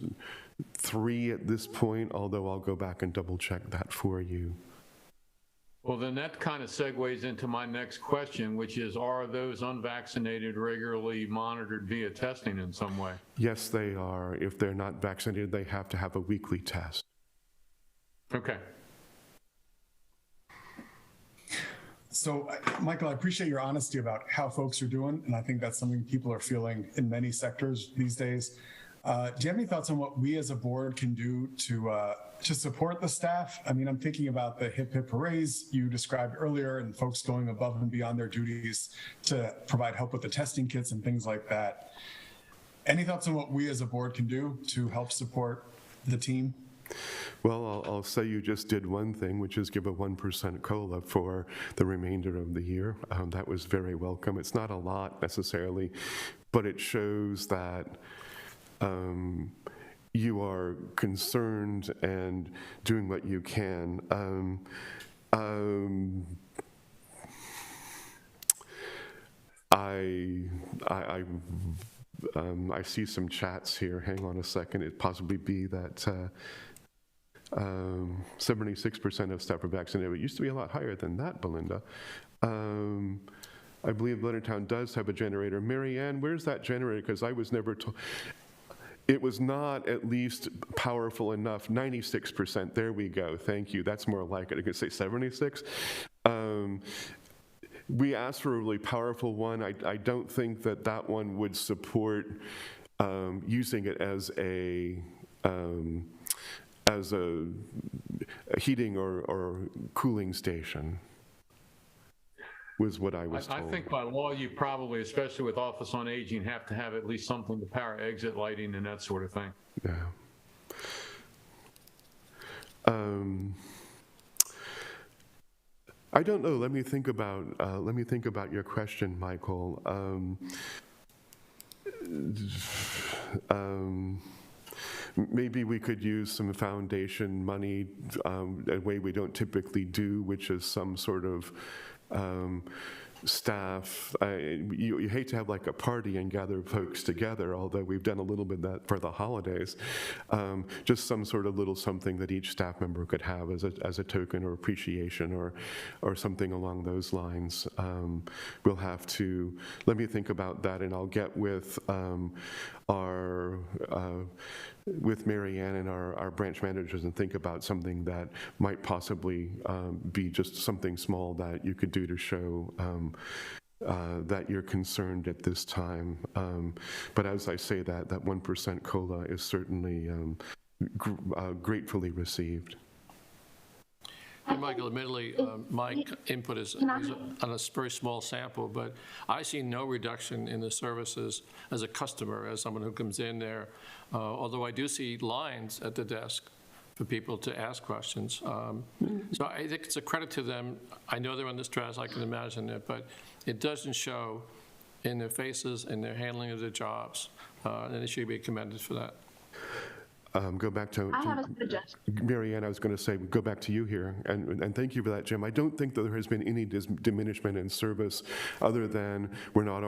3 at this point, although I'll go back and double check that for you. Well, then that kind of segues into my next question, which is, are those unvaccinated regularly monitored via testing in some way? Yes, they are. If they're not vaccinated, they have to have a weekly test. Okay. So, Michael, I appreciate your honesty about how folks are doing, and I think that's something people are feeling in many sectors these days. Do you have any thoughts on what we as a board can do to support the staff? I mean, I'm thinking about the hip hip hoorays you described earlier, and folks going above and beyond their duties to provide help with the testing kits and things like that. Any thoughts on what we as a board can do to help support the team? Well, I'll say you just did one thing, which is give a 1% COLA for the remainder of the year. That was very welcome. It's not a lot necessarily, but it shows that you are concerned and doing what you can. I see some chats here. Hang on a second. It'd possibly be that 76% of staff are vaccinated. It used to be a lot higher than that, Belinda. I believe Leonardtown does have a generator. Mary Ann, where's that generator? Because I was never told. It was not at least powerful enough. 96%. There we go. Thank you. That's more like it. I could say 76. We asked for a really powerful one. I don't think that that one would support using it as a heating or cooling station, was what I was told. I think by law, you probably, especially with Office on Aging, have to have at least something to power exit lighting and that sort of thing. Yeah. I don't know. Let me think about your question, Michael. Maybe we could use some foundation money, a way we don't typically do, which is some sort of staff. You hate to have like a party and gather folks together, although we've done a little bit of that for the holidays. Just some sort of little something that each staff member could have as a token or appreciation or something along those lines. We'll have to, let me think about that, and I'll get with with Mary Ann and our branch managers and think about something that might possibly be just something small that you could do to show that you're concerned at this time. But as I say that 1% COLA is certainly gratefully received. And Michael, admittedly, my input is on a very small sample, but I see no reduction in the services as a customer, as someone who comes in there, although I do see lines at the desk for people to ask questions. So I think it's a credit to them. I know they're under stress, I can imagine it, but it doesn't show in their faces and their handling of their jobs, and they should be commended for that. Go back to I have a suggestion. Mary Ann, I was going to say, go back to you here, and thank you for that, Jim. I don't think that there has been any diminishment in service other than we're not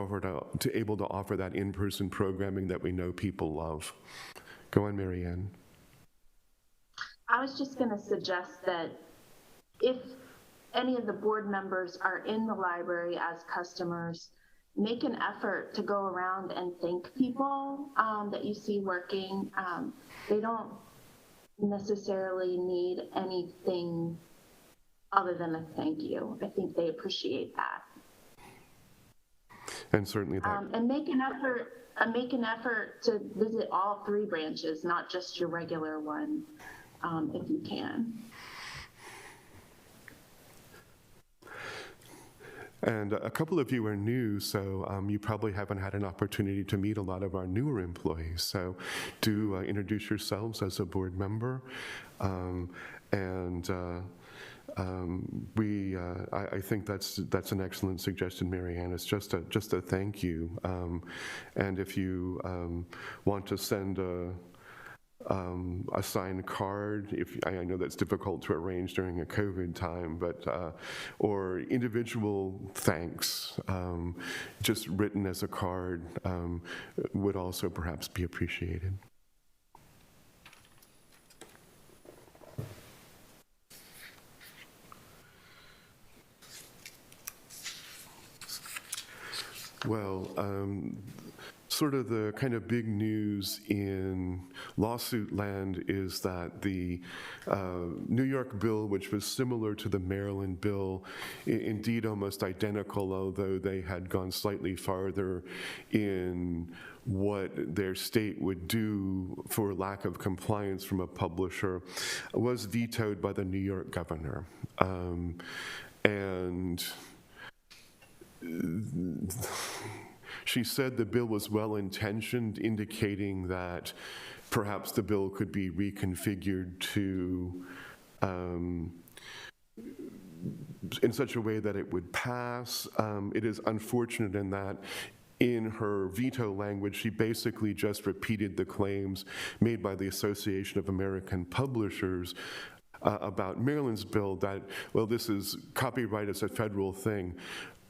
able to offer that in-person programming that we know people love. Go on, Mary Ann. I was just going to suggest that if any of the board members are in the library as customers, make an effort to go around and thank people that you see working. They don't necessarily need anything other than a thank you. I think they appreciate that. And certainly that. And make an effort to visit all 3 branches, not just your regular one, if you can. And a couple of you are new, so you probably haven't had an opportunity to meet a lot of our newer employees. So do introduce yourselves as a board member. I think that's an excellent suggestion, Mary Ann. It's just a thank you. And if you want to send a signed card, I know that's difficult to arrange during a COVID time, but or individual thanks, just written as a card, would also perhaps be appreciated. Well, sort of the kind of big news in lawsuit land is that the New York bill, which was similar to the Maryland bill, indeed almost identical, although they had gone slightly farther in what their state would do for lack of compliance from a publisher, was vetoed by the New York governor. And she said the bill was well-intentioned, indicating that perhaps the bill could be reconfigured to in such a way that it would pass. It is unfortunate in that in her veto language, she basically just repeated the claims made by the Association of American Publishers about Maryland's bill that, well, this is copyright is a federal thing.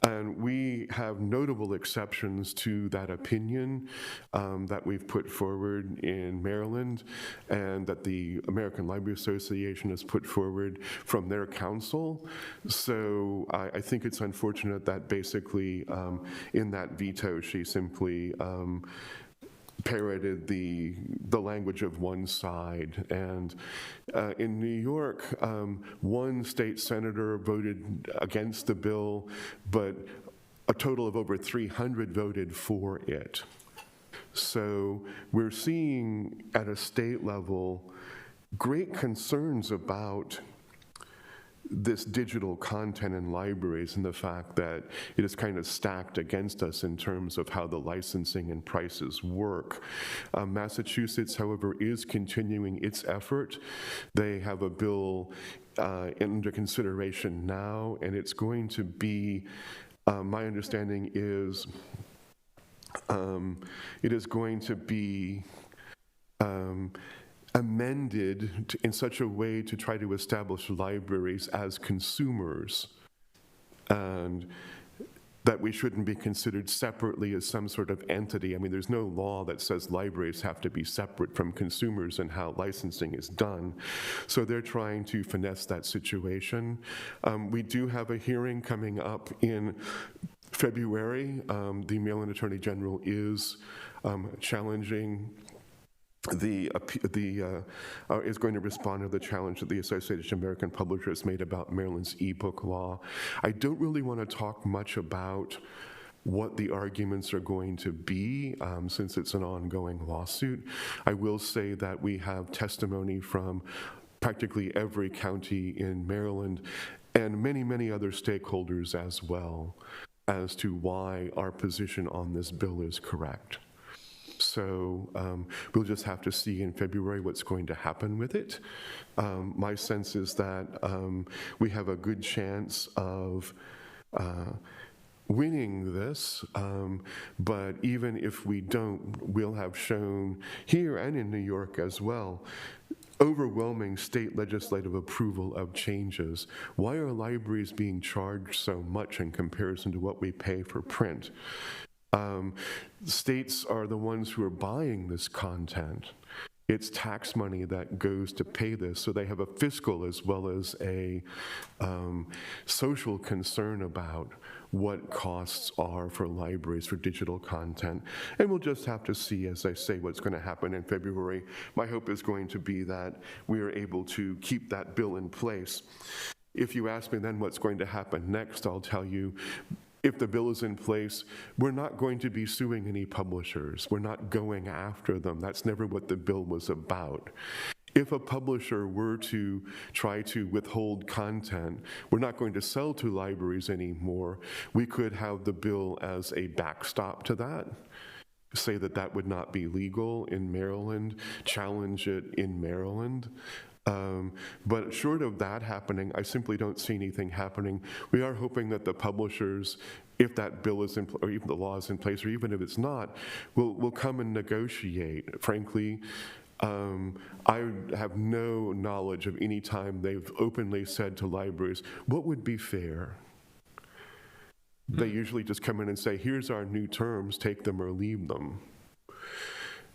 And we have notable exceptions to that opinion that we've put forward in Maryland and that the American Library Association has put forward from their council. So I think it's unfortunate that basically in that veto, she simply parroted the language of one side. And in New York, one state senator voted against the bill, but a total of over 300 voted for it. So we're seeing at a state level great concerns about this digital content in libraries and the fact that it is kind of stacked against us in terms of how the licensing and prices work. Massachusetts, however, is continuing its effort. They have a bill under consideration now, and it's going to be, my understanding is, it is going to be amended in such a way to try to establish libraries as consumers, and that we shouldn't be considered separately as some sort of entity. I mean, there's no law that says libraries have to be separate from consumers and how licensing is done. So they're trying to finesse that situation. We do have a hearing coming up in February. The Maryland Attorney General is challenging is going to respond to the challenge that the Association of American Publishers made about Maryland's ebook law. I don't really want to talk much about what the arguments are going to be since it's an ongoing lawsuit. I will say that we have testimony from practically every county in Maryland and many, many other stakeholders as well as to why our position on this bill is correct. So we'll just have to see in February what's going to happen with it. My sense is that we have a good chance of winning this, but even if we don't, we'll have shown here and in New York as well overwhelming state legislative approval of changes. Why are libraries being charged so much in comparison to what we pay for print? States are the ones who are buying this content. It's tax money that goes to pay this, so they have a fiscal as well as a social concern about what costs are for libraries for digital content. And we'll just have to see, as I say, what's going to happen in February. My hope is going to be that we are able to keep that bill in place. If you ask me then what's going to happen next, I'll tell you, if the bill is in place, we're not going to be suing any publishers. We're not going after them. That's never what the bill was about. If a publisher were to try to withhold content, we're not going to sell to libraries anymore. We could have the bill as a backstop to that, say that that would not be legal in Maryland, challenge it in Maryland. But short of that happening, I simply don't see anything happening. We are hoping that the publishers, if that bill is in, or even the law is in place, or even if it's not, will come and negotiate. Frankly, I have no knowledge of any time they've openly said to libraries, what would be fair? They usually just come in and say, here's our new terms, take them or leave them.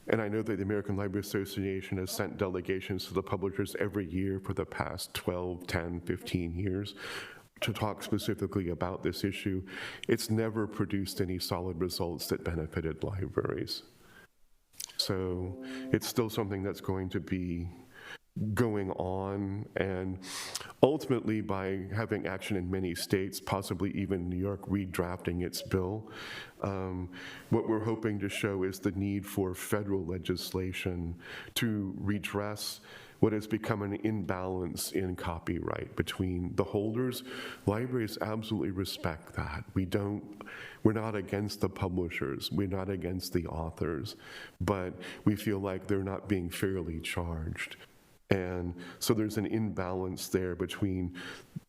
And I know that the American Library Association has sent delegations to the publishers every year for the past 12, 10, 15 years to talk specifically about this issue. It's never produced any solid results that benefited libraries. So it's still something that's going to be going on, and ultimately by having action in many states, possibly even New York redrafting its bill, what we're hoping to show is the need for federal legislation to redress what has become an imbalance in copyright between the holders. Libraries absolutely respect that. We're not against the publishers, we're not against the authors, but we feel like they're not being fairly charged. And so there's an imbalance there between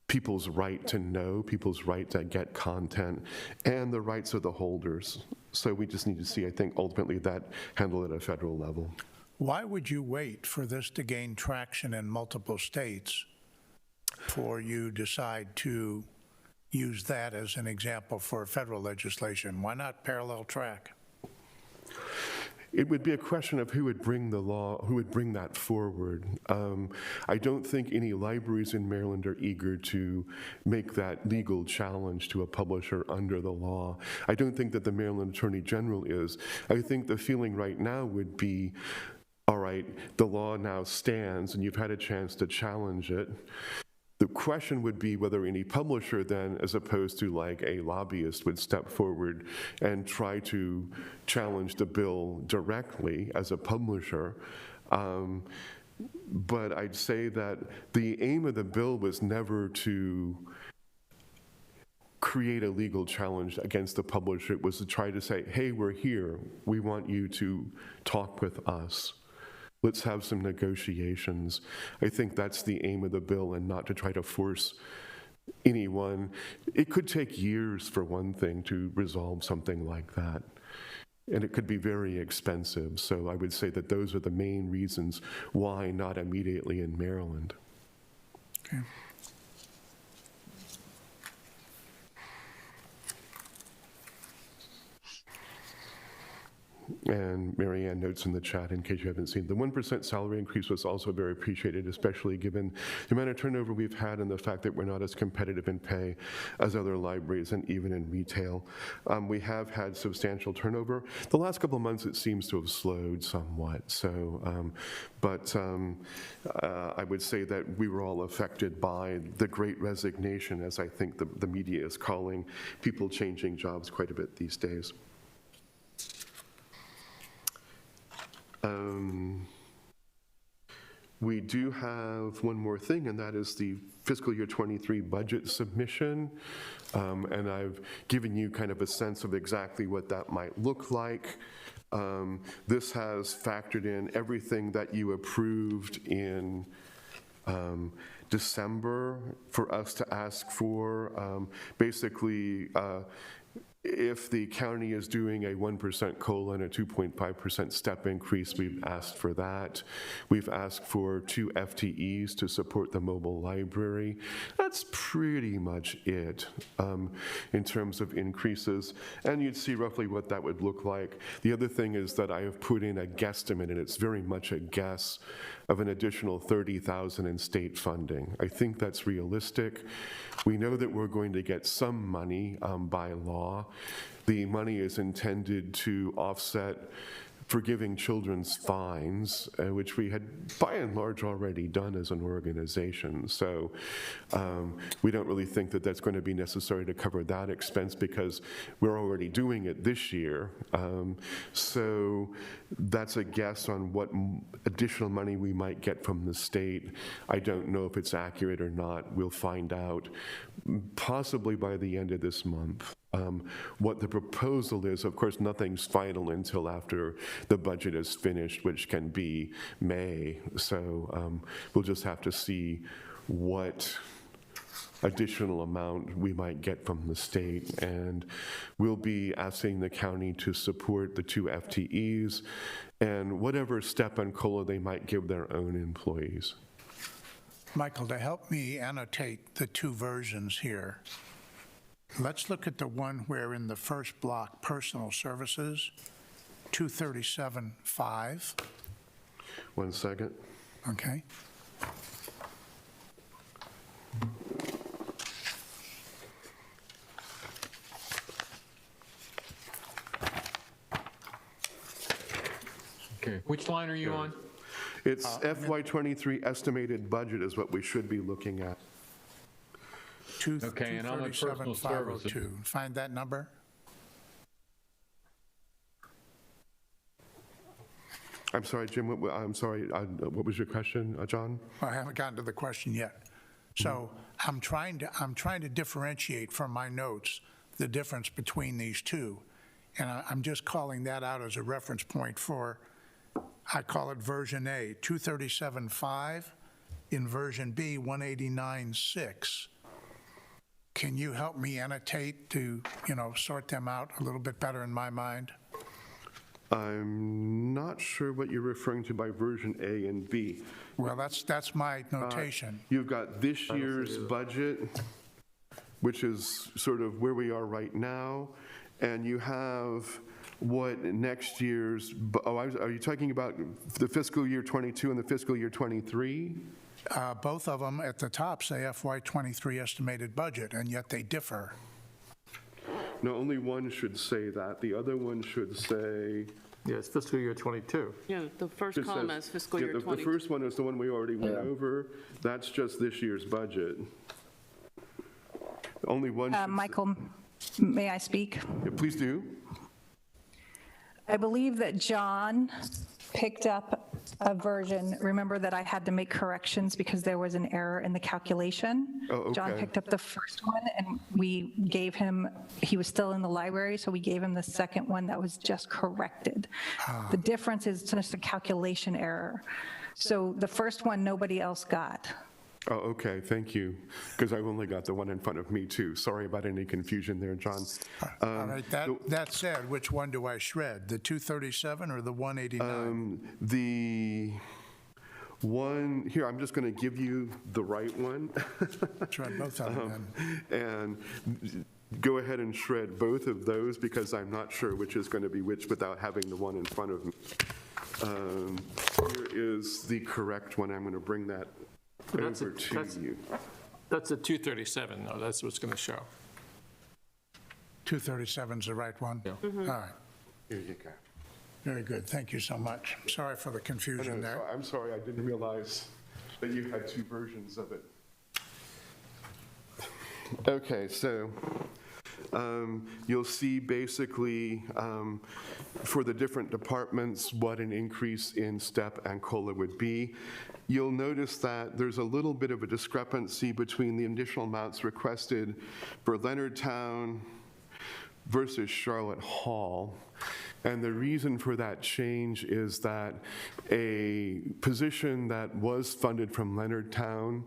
people's right to know, people's right to get content, and the rights of the holders. So we just need to see, I think, ultimately that handled at a federal level. Why would you wait for this to gain traction in multiple states before you decide to use that as an example for federal legislation? Why not parallel track? It would be a question of who would bring the law, who would bring that forward. I don't think any libraries in Maryland are eager to make that legal challenge to a publisher under the law. I don't think that the Maryland Attorney General is. I think the feeling right now would be, all right, the law now stands and you've had a chance to challenge it. The question would be whether any publisher then, as opposed to like a lobbyist, would step forward and try to challenge the bill directly as a publisher. But I'd say that the aim of the bill was never to create a legal challenge against the publisher. It was to try to say, hey, we're here. We want you to talk with us. Let's have some negotiations. I think that's the aim of the bill, and not to try to force anyone. It could take years, for one thing, to resolve something like that. And it could be very expensive. So I would say that those are the main reasons why not immediately in Maryland. Okay. And Mary Ann notes in the chat, in case you haven't seen, the 1% salary increase was also very appreciated, especially given the amount of turnover we've had and the fact that we're not as competitive in pay as other libraries and even in retail. We have had substantial turnover. The last couple of months, it seems to have slowed somewhat. So, I would say that we were all affected by the Great Resignation, as I think the media is calling people changing jobs quite a bit these days. We do have one more thing, and that is the fiscal year 23 budget submission. And I've given you kind of a sense of exactly what that might look like. This has factored in everything that you approved in December for us to ask for. Basically, if the county is doing a 1% COLA and a 2.5% step increase, we've asked for that. We've asked for 2 FTEs to support the mobile library. That's pretty much it in terms of increases. And you'd see roughly what that would look like. The other thing is that I have put in a guesstimate, and it's very much a guess, of an additional $30,000 in state funding. I think that's realistic. We know that we're going to get some money by law. The money is intended to offset forgiving children's fines, which we had by and large already done as an organization. So we don't really think that that's going to be necessary to cover that expense because we're already doing it this year. So that's a guess on what additional money we might get from the state. I don't know if it's accurate or not. We'll find out possibly by the end of this month. What the proposal is, of course, nothing's final until after the budget is finished, which can be May. So we'll just have to see what additional amount we might get from the state. And we'll be asking the county to support the 2 FTEs and whatever step and COLA they might give their own employees. Michael, to help me annotate the 2 versions here, let's look at the one where in the first block, personal services, 237.5. 1 second. Okay. Okay, which line are you on? It's FY23 estimated budget is what we should be looking at. Okay, and I'm at personal services. 237,502. Find that number. I'm sorry, Jim, I'm sorry, what was your question, John? I haven't gotten to the question yet. So I'm trying to differentiate from my notes the difference between these 2. And I'm just calling that out as a reference point for, I call it version A, 237.5, in version B, 189.6. can you help me annotate to, sort them out a little bit better in my mind? I'm not sure what you're referring to by version A and B. Well, that's my notation. You've got this year's budget, which is sort of where we are right now, and you have what next year's, are you talking about the fiscal year 22 and the fiscal year 23? Both of them at the top say FY23 estimated budget, and yet they differ. No, only one should say that. The other one should say. Yeah, it's fiscal year '22. Yeah, the first just column says- is fiscal yeah, year the 20. first one is the one we already went Yeah. over. That's just this year's budget. Only one. should say- Michael, may I speak? Yeah, please do. I believe that John picked up a version. Remember that I had to make corrections because there was an error in the calculation. Oh, John okay. picked up the first one, and we gave him, he was still in the library, so we gave him the second one that was just corrected. The difference is just a calculation error. So the first one, nobody else got. Oh, okay, thank you, because I've only got the one in front of me, too. Sorry about any confusion there, John. All right, that said, which one do I shred? The 237 or the 189? The one, here, I'm just going to give you the right one. Shred both of them then. And go ahead and shred both of those, because I'm not sure which is going to be which without having the one in front of me. Here is the correct one. I'm going to bring that That's over to you. That's a 237, though. That's what's going to show. 237 is the right one? Yeah. All right, Here you go. very good. Thank you so much. Sorry for the confusion there. I'm sorry, I didn't realize that you had two versions of it. Okay, so you'll see basically for the different departments what an increase in STEP and COLA would be. You'll notice that there's a little bit of a discrepancy between the additional amounts requested for Leonardtown versus Charlotte Hall. And the reason for that change is that a position that was funded from Leonardtown,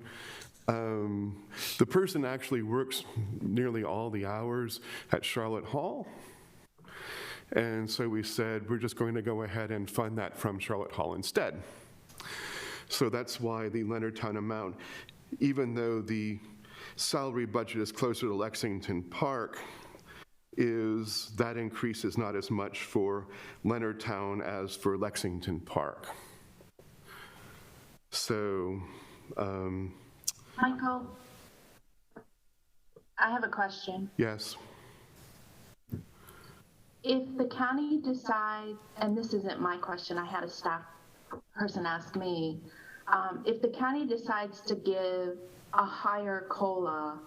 the person actually works nearly all the hours at Charlotte Hall. And so we said, we're just going to go ahead and fund that from Charlotte Hall instead. So that's why the Leonardtown amount, even though the salary budget is closer to Lexington Park, that increase is not as much for Leonardtown as for Lexington Park. So, Michael, I have a question. yes. If the county decides, and this isn't my question, I had a staff person ask me, if the county decides to give a higher COLA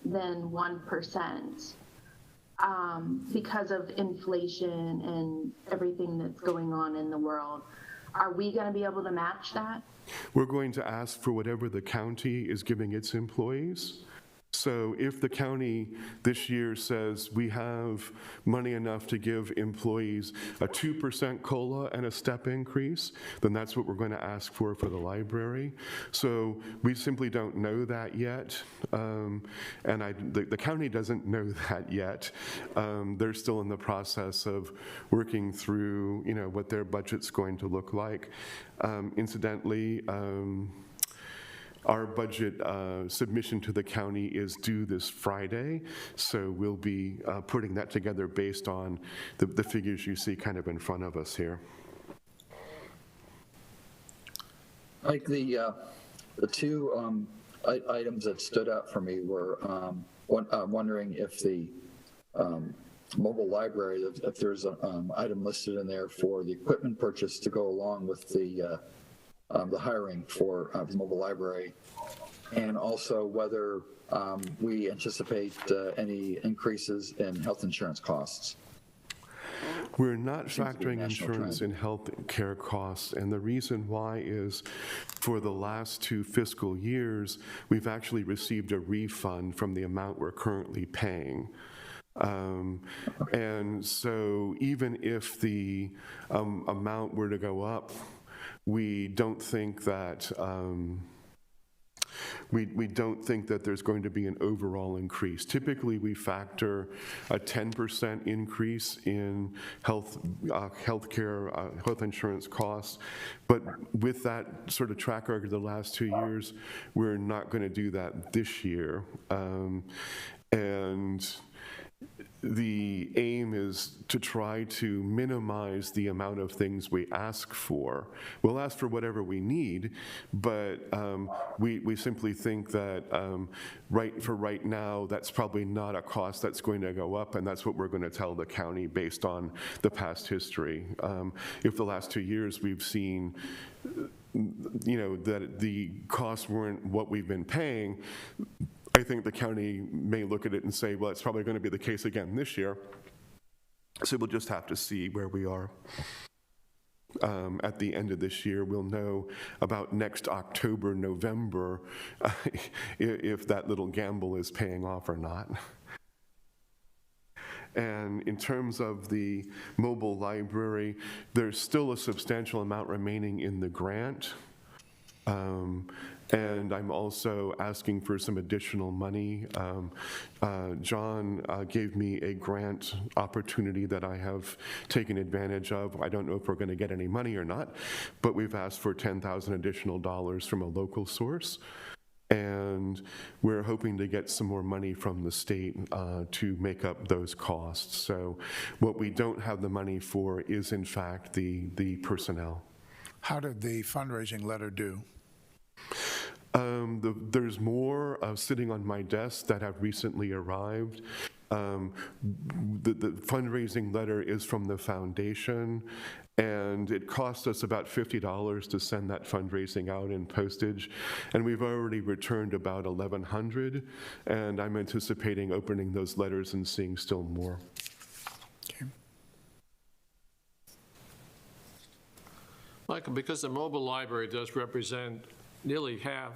than 1%, because of inflation and everything that's going on in the world, are we going to be able to match that? We're going to ask for whatever the county is giving its employees. So if the county this year says we have money enough to give employees a 2% COLA and a step increase, then that's what we're going to ask for the library. So we simply don't know that yet, and the county doesn't know that yet. They're still in the process of working through, what their budget's going to look like. Incidentally, our budget submission to the county is due this Friday, so we'll be putting that together based on the figures you see kind of in front of us here. Like the two items that stood out for me were wondering if the mobile library, if there's an item listed in there for the equipment purchase to go along with the hiring for the mobile library, and also whether we anticipate any increases in health insurance costs. We're not Seems to be a factoring national insurance trend. in health care costs, and the reason why is for the last 2 fiscal years, we've actually received a refund from the amount we're currently paying. And so even if the amount were to go up, we don't think that We don't think that there's going to be an overall increase. Typically, we factor a 10% increase in health insurance costs, but with that sort of track record the last 2 years, we're not going to do that this year. And the aim is to try to minimize the amount of things we ask for. We'll ask for whatever we need, but we simply think that right now, that's probably not a cost that's going to go up, and that's what we're going to tell the county based on the past history. If the last 2 years we've seen that the costs weren't what we've been paying, I think the county may look at it and say, well, it's probably going to be the case again this year. So we'll just have to see where we are. At the end of this year, we'll know about next October, November, if that little gamble is paying off or not. And in terms of the mobile library, there's still a substantial amount remaining in the grant. And I'm also asking for some additional money. John gave me a grant opportunity that I have taken advantage of. I don't know if we're going to get any money or not, but we've asked for $10,000 additional from a local source. And we're hoping to get some more money from the state to make up those costs. So what we don't have the money for is, in fact, the personnel. How did the fundraising letter do? There's more sitting on my desk that have recently arrived. The fundraising letter is from the foundation, and it cost us about $50 to send that fundraising out in postage, and we've already returned about 1,100, and I'm anticipating opening those letters and seeing still more. Okay. Michael, because the mobile library does represent nearly half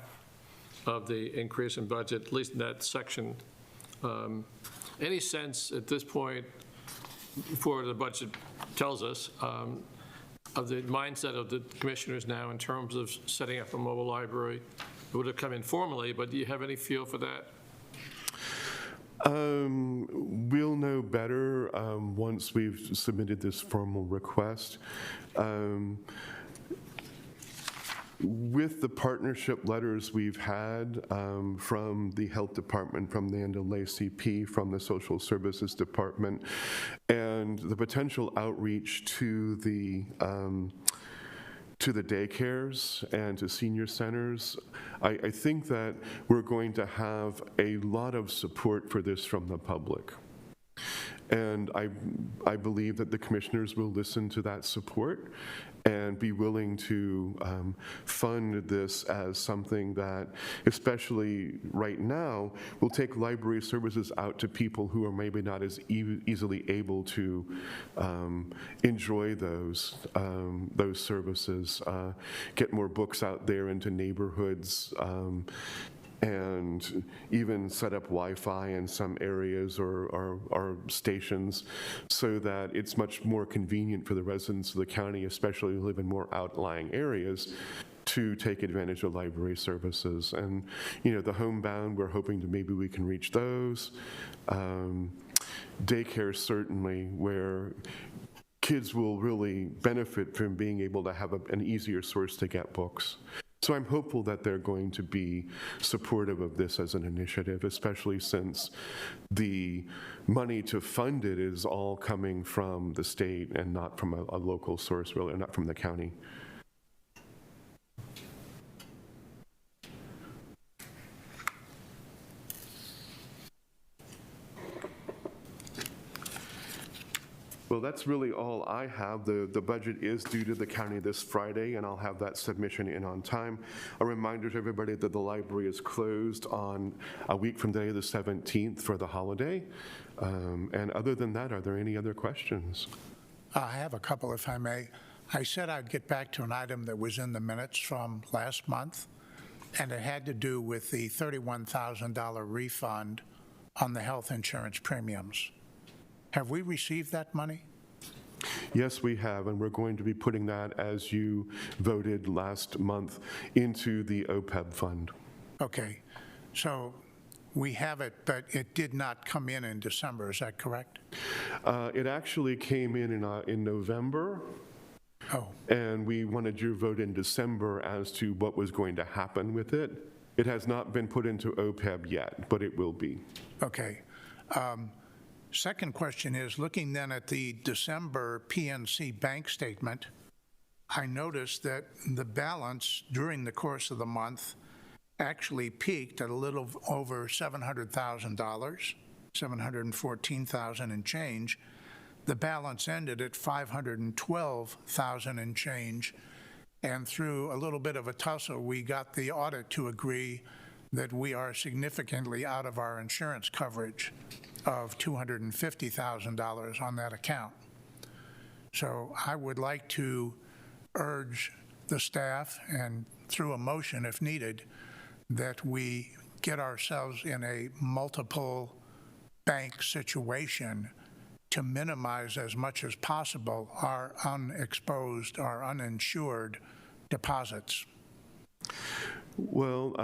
of the increase in budget, at least in that section, any sense at this point, before the budget tells us, of the mindset of the commissioners now in terms of setting up a mobile library? It would have come informally, but do you have any feel for that? We'll know better once we've submitted this formal request. With the partnership letters we've had from the Health Department, from the NAACP, from the Social Services Department, and the potential outreach to the daycares and to senior centers, I think that we're going to have a lot of support for this from the public. And I believe that the commissioners will listen to that support and be willing to fund this as something that, especially right now, will take library services out to people who are maybe not as easily able to enjoy those services, get more books out there into neighborhoods, and even set up Wi-Fi in some areas or stations so that it's much more convenient for the residents of the county, especially who live in more outlying areas, to take advantage of library services. And, the homebound, we're hoping that maybe we can reach those. Daycare, certainly, where kids will really benefit from being able to have an easier source to get books. So I'm hopeful that they're going to be supportive of this as an initiative, especially since the money to fund it is all coming from the state and not from a local source, really, not from the county. Well, that's really all I have. The budget is due to the county this Friday, and I'll have that submission in on time. A reminder to everybody that the library is closed on a week from today, the 17th, for the holiday. And other than that, are there any other questions? I have a couple, if I may. I said I'd get back to an item that was in the minutes from last month, and it had to do with the $31,000 refund on the health insurance premiums. Have we received that money? Yes, we have, and we're going to be putting that, as you voted last month, into the OPEB fund. Okay, so we have it, but it did not come in December, is that correct? It actually came in November, Oh, and we wanted your vote in December as to what was going to happen with it. It has not been put into OPEB yet, but it will be. okay. Second question is, looking then at the December PNC bank statement, I noticed that the balance during the course of the month actually peaked at a little over $700,000, $714,000 and change. The balance ended at $512,000 and change. And through a little bit of a tussle, we got the audit to agree that we are significantly out of our insurance coverage of $250,000 on that account. So I would like to urge the staff, and through a motion if needed, that we get ourselves in a multiple bank situation to minimize as much as possible our unexposed, our uninsured deposits. Well,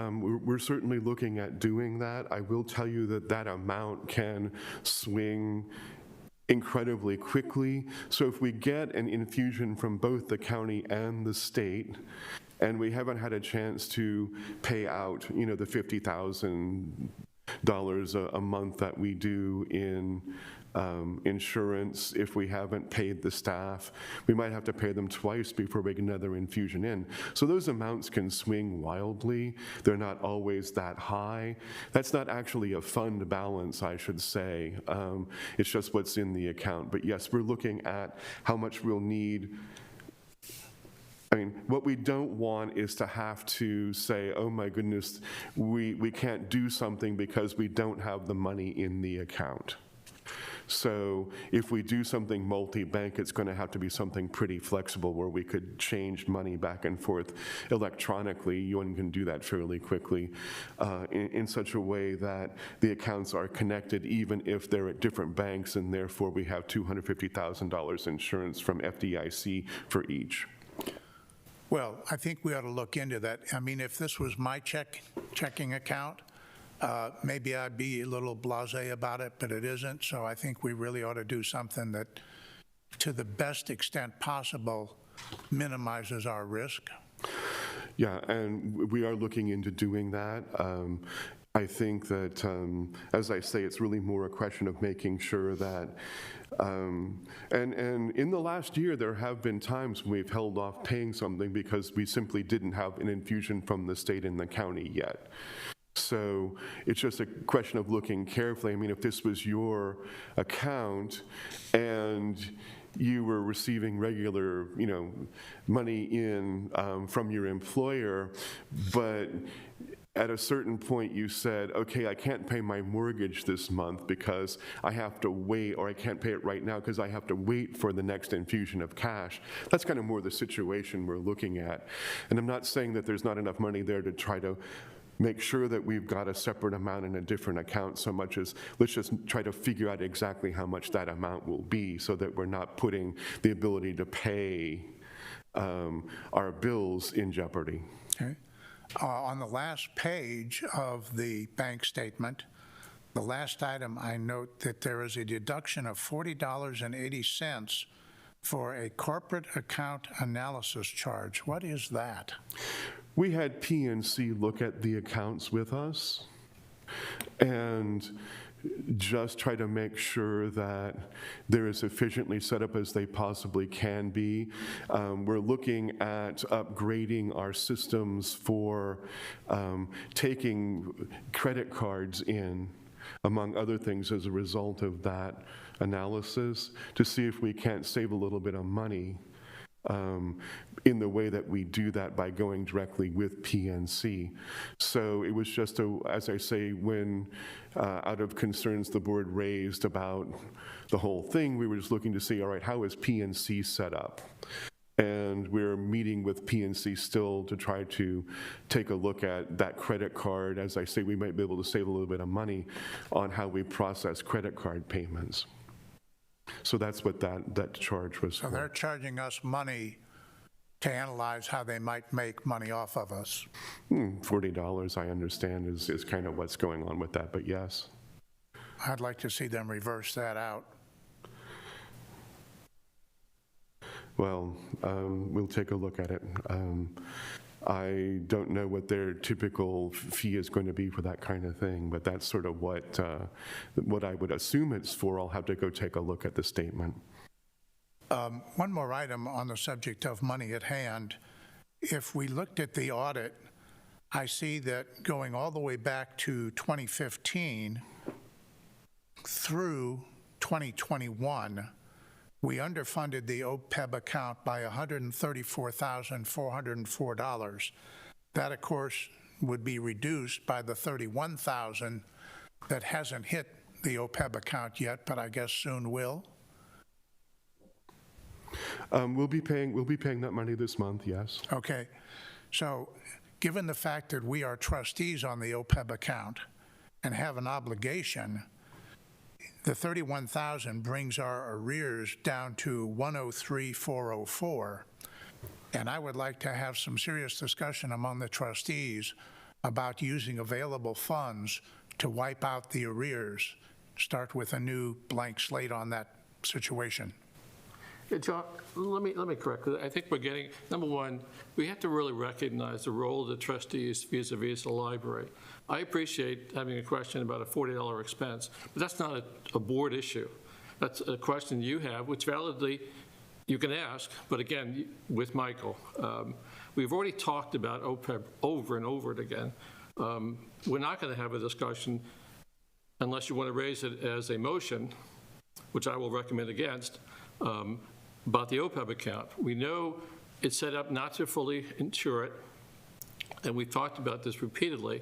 we're certainly looking at doing that. I will tell you that that amount can swing incredibly quickly. So if we get an infusion from both the county and the state, and we haven't had a chance to pay out, the $50,000 a month that we do in insurance, if we haven't paid the staff, we might have to pay them twice before we get another infusion in. So those amounts can swing wildly. They're not always that high. That's not actually a fund balance, I should say. It's just what's in the account. But yes, we're looking at how much we'll need. I mean, what we don't want is to have to say, oh my goodness, we can't do something because we don't have the money in the account. So if we do something multi-bank, it's going to have to be something pretty flexible where we could change money back and forth electronically. One can do that fairly quickly in such a way that the accounts are connected even if they're at different banks, and therefore we have $250,000 insurance from FDIC for each. Well, I think we ought to look into that. I mean, if this was my checking account, maybe I'd be a little blasé about it, but it isn't. So I think we really ought to do something that, to the best extent possible, minimizes our risk. Yeah, and we are looking into doing that. I think that, as I say, it's really more a question of making sure that, and in the last year, there have been times when we've held off paying something because we simply didn't have an infusion from the state and the county yet. So it's just a question of looking carefully. I mean, if this was your account and you were receiving regular, money in from your employer, but at a certain point you said, okay, I can't pay my mortgage this month because I have to wait, or I can't pay it right now because I have to wait for the next infusion of cash. That's kind of more the situation we're looking at. And I'm not saying that there's not enough money there to try to make sure that we've got a separate amount in a different account, so much as let's just try to figure out exactly how much that amount will be so that we're not putting the ability to pay our bills in jeopardy. Okay. On the last page of the bank statement, the last item, I note that there is a deduction of $40.80 for a corporate account analysis charge. What is that? We had PNC look at the accounts with us and just try to make sure that they're as efficiently set up as they possibly can be. We're looking at upgrading our systems for taking credit cards in, among other things, as a result of that analysis, to see if we can't save a little bit of money in the way that we do that by going directly with PNC. So it was just, as I say, when out of concerns the board raised about the whole thing, we were just looking to see, all right, how is PNC set up? And we're meeting with PNC still to try to take a look at that credit card. As I say, we might be able to save a little bit of money on how we process credit card payments. So that's what that charge was So for. they're charging us money to analyze how they might make money off of us. $40, I understand, is kind of what's going on with that, but yes. I'd like to see them reverse that out. Well, we'll take a look at it. I don't know what their typical fee is going to be for that kind of thing, but that's sort of what I would assume it's for. I'll have to go take a look at the statement. One more item on the subject of money at hand. If we looked at the audit, I see that going all the way back to 2015 through 2021, we underfunded the OPEB account by $134,404. That, of course, would be reduced by the $31,000 that hasn't hit the OPEB account yet, but I guess soon will. We'll be paying that money this month, yes. Okay. So given the fact that we are trustees on the OPEB account and have an obligation, the $31,000 brings our arrears down to $103,404. And I would like to have some serious discussion among the trustees about using available funds to wipe out the arrears, start with a new blank slate on that situation. Yeah, John, let me correct, 'cause I think we're getting, number one, we have to really recognize the role of the trustees vis-a-vis the library. I appreciate having a question about a $40 expense, but that's not a board issue. That's a question you have, which validly you can ask, but again, with Michael. We've already talked about OPEB over and over again. We're not going to have a discussion unless you want to raise it as a motion, which I will recommend against, about the OPEB account. We know it's set up not to fully insure it, and we've talked about this repeatedly.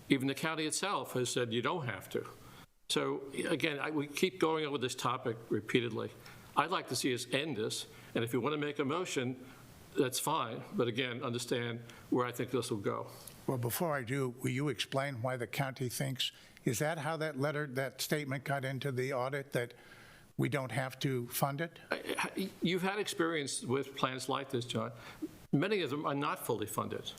Even the county itself has said you don't have to. So again, we keep going over this topic repeatedly. I'd like to see us end this, and if you want to make a motion, that's fine, but again, understand where I think this will go. Well, before I do, will you explain why the county thinks, is that how that statement got into the audit, that we don't have to fund it? You've had experience with plans like this, John. Many of them are not fully funded.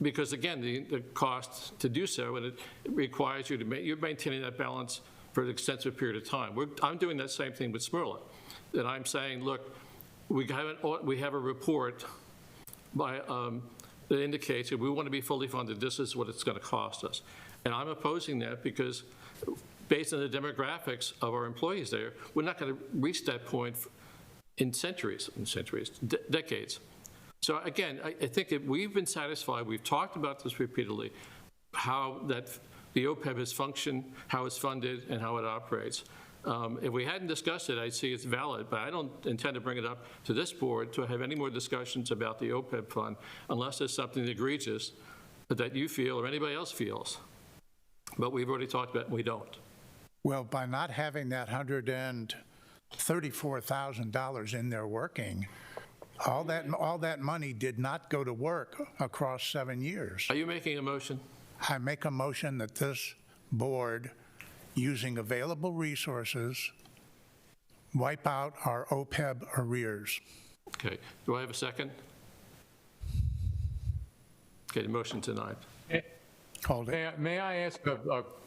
Because again, the cost to do so, and it requires you to you're maintaining that balance for an extensive period of time. I'm doing that same thing with Smyrla. And I'm saying, look, we have a report that indicates that we want to be fully funded. This is what it's going to cost us. And I'm opposing that because based on the demographics of our employees there, we're not going to reach that point in decades. So again, I think that we've been satisfied, we've talked about this repeatedly, how that the OPEB is functioned, how it's funded, and how it operates. If we hadn't discussed it, I'd see it's valid, but I don't intend to bring it up to this board to have any more discussions about the OPEB fund unless there's something egregious that you feel or anybody else feels. But we've already talked about it, and we don't. Well, by not having that $134,000 in there working, all that money did not go to work across 7 years. Are you making a motion? I make a motion that this board, using available resources, wipe out our OPEB arrears. Okay. Do I have a second? Okay, the motion denied. Hold it. May I ask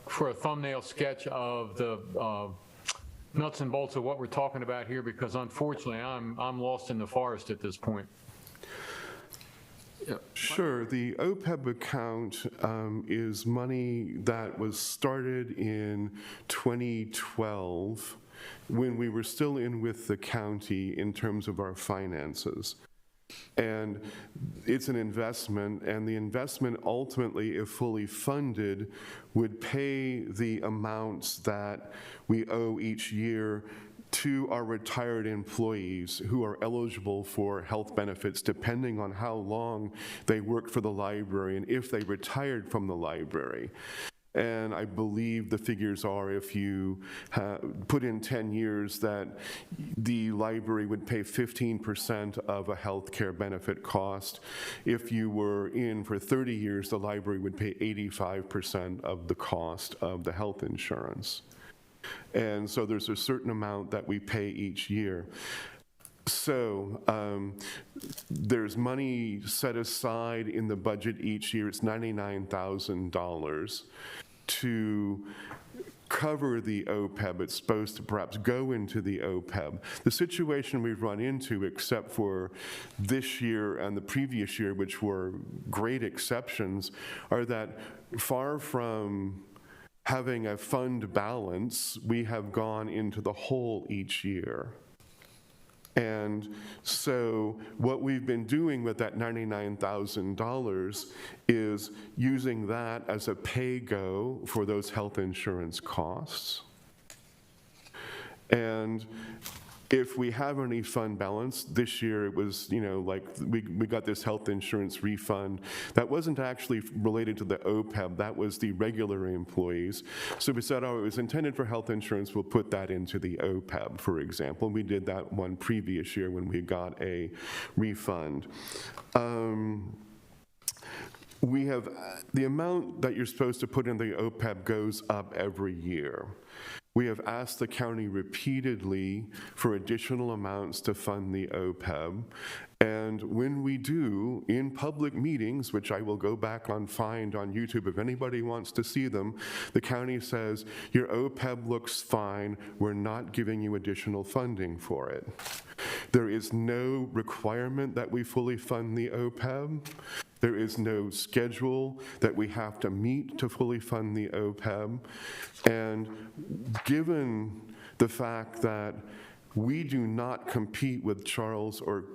for a thumbnail sketch of the nuts and bolts of what we're talking about here? Because unfortunately, I'm lost in the forest at this point. Yeah. Sure. The OPEB account is money that was started in 2012 when we were still in with the county in terms of our finances. And it's an investment, and the investment ultimately, if fully funded, would pay the amounts that we owe each year to our retired employees who are eligible for health benefits depending on how long they worked for the library and if they retired from the library. And I believe the figures are, if you put in 10 years, that the library would pay 15% of a health care benefit cost. If you were in for 30 years, the library would pay 85% of the cost of the health insurance. And so there's a certain amount that we pay each year. So there's money set aside in the budget each year. It's $99,000 to cover the OPEB. It's supposed to perhaps go into the OPEB. The situation we've run into, except for this year and the previous year, which were great exceptions, are that far from having a fund balance, we have gone into the hole each year. And so what we've been doing with that $99,000 is using that as a pay-go for those health insurance costs. And if we have any fund balance, this year it was, like we got this health insurance refund that wasn't actually related to the OPEB, that was the regular employees. So we said, oh, it was intended for health insurance, we'll put that into the OPEB, for example. We did that one previous year when we got a refund. We have, the amount that you're supposed to put in the OPEB goes up every year. We have asked the county repeatedly for additional amounts to fund the OPEB, and when we do, in public meetings, which I will go back on find on YouTube if anybody wants to see them, the county says, your OPEB looks fine, we're not giving you additional funding for it. There is no requirement that we fully fund the OPEB. There is no schedule that we have to meet to fully fund the OPEB. And given the fact that we do not compete with Charles or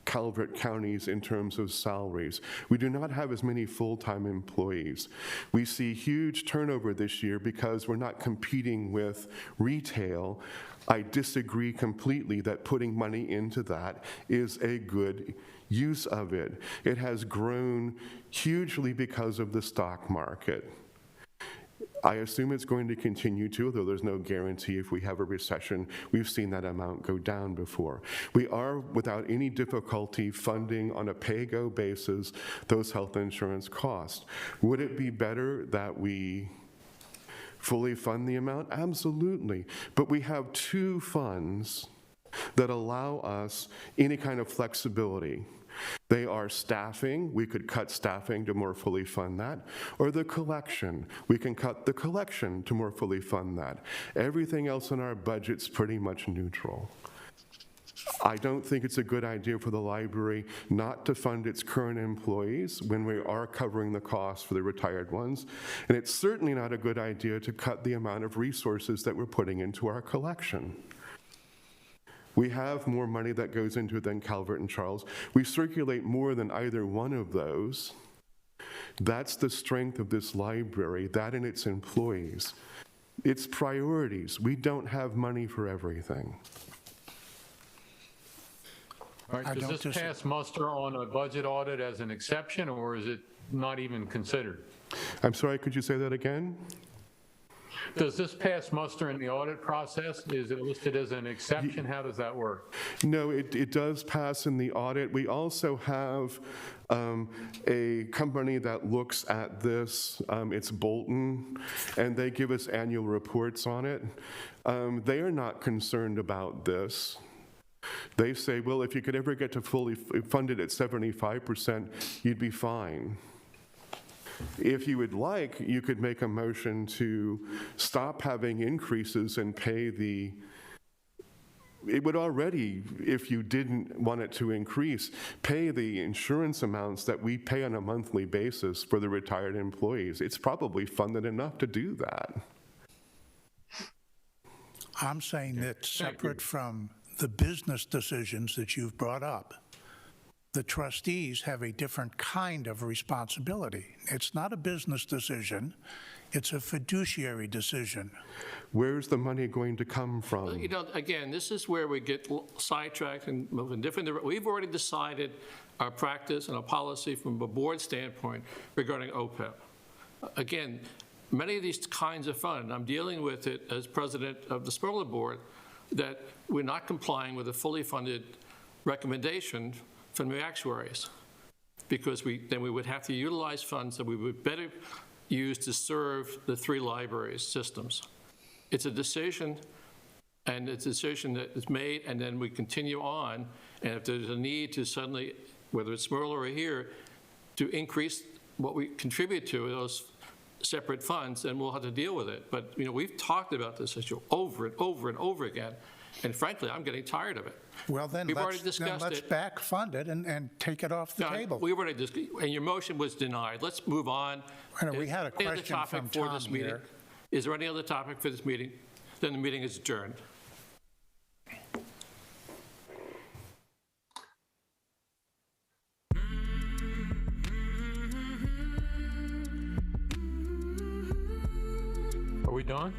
Calvert counties in terms of salaries, we do not have as many full-time employees. We see huge turnover this year because we're not competing with retail. I disagree completely that putting money into that is a good use of it. It has grown hugely because of the stock market. I assume it's going to continue to, although there's no guarantee if we have a recession. We've seen that amount go down before. We are, without any difficulty, funding on a pay-go basis those health insurance costs. Would it be better that we fully fund the amount? Absolutely. But we have two funds that allow us any kind of flexibility. They are staffing, we could cut staffing to more fully fund that, or the collection, we can cut the collection to more fully fund that. Everything else in our budget's pretty much neutral. I don't think it's a good idea for the library not to fund its current employees when we are covering the costs for the retired ones, and it's certainly not a good idea to cut the amount of resources that we're putting into our collection. We have more money that goes into it than Calvert and Charles. We circulate more than either one of those. That's the strength of this library, that and its employees. Its priorities. We don't have money for everything. All right, does this pass muster on a budget audit as an exception, or is it not even considered? I'm sorry, could you say that again? Does this pass muster in the audit process? Is it listed as an exception? How does that work? No, it does pass in the audit. We also have a company that looks at this. It's Bolton, and they give us annual reports on it. They are not concerned about this. They say, well, if you could ever get to fully funded at 75%, you'd be fine. If you would like, you could make a motion to stop having increases and pay the, it would already, if you didn't want it to increase, pay the insurance amounts that we pay on a monthly basis for the retired employees. It's probably funded enough to do that. I'm saying that separate from the business decisions that you've brought up, the trustees have a different kind of responsibility. It's not a business decision, it's a fiduciary decision. Where's the money going to come from? You know, again, this is where we get sidetracked and move in different directions. We've already decided our practice and our policy from a board standpoint regarding OPEB. Again, many of these kinds of funds, I'm dealing with it as president of the smaller board, that we're not complying with a fully funded recommendation from the actuaries, because then we would have to utilize funds that we would better use to serve the 3 library systems. It's a decision and it's a decision that is made, and then we continue on. And if there's a need to suddenly, whether it's Merle or here, to increase what we contribute to those separate funds, then we'll have to deal with it. But, we've talked about this issue over and over and over again, and frankly, I'm getting tired of it. Well, then We've already let's discussed it. back fund it and take it off the No, table. we already and your motion was denied. Let's move on. We had a Any other question topic from for Tom this meeting? here. Is there any other topic for this meeting? Then the meeting is adjourned. Are we done?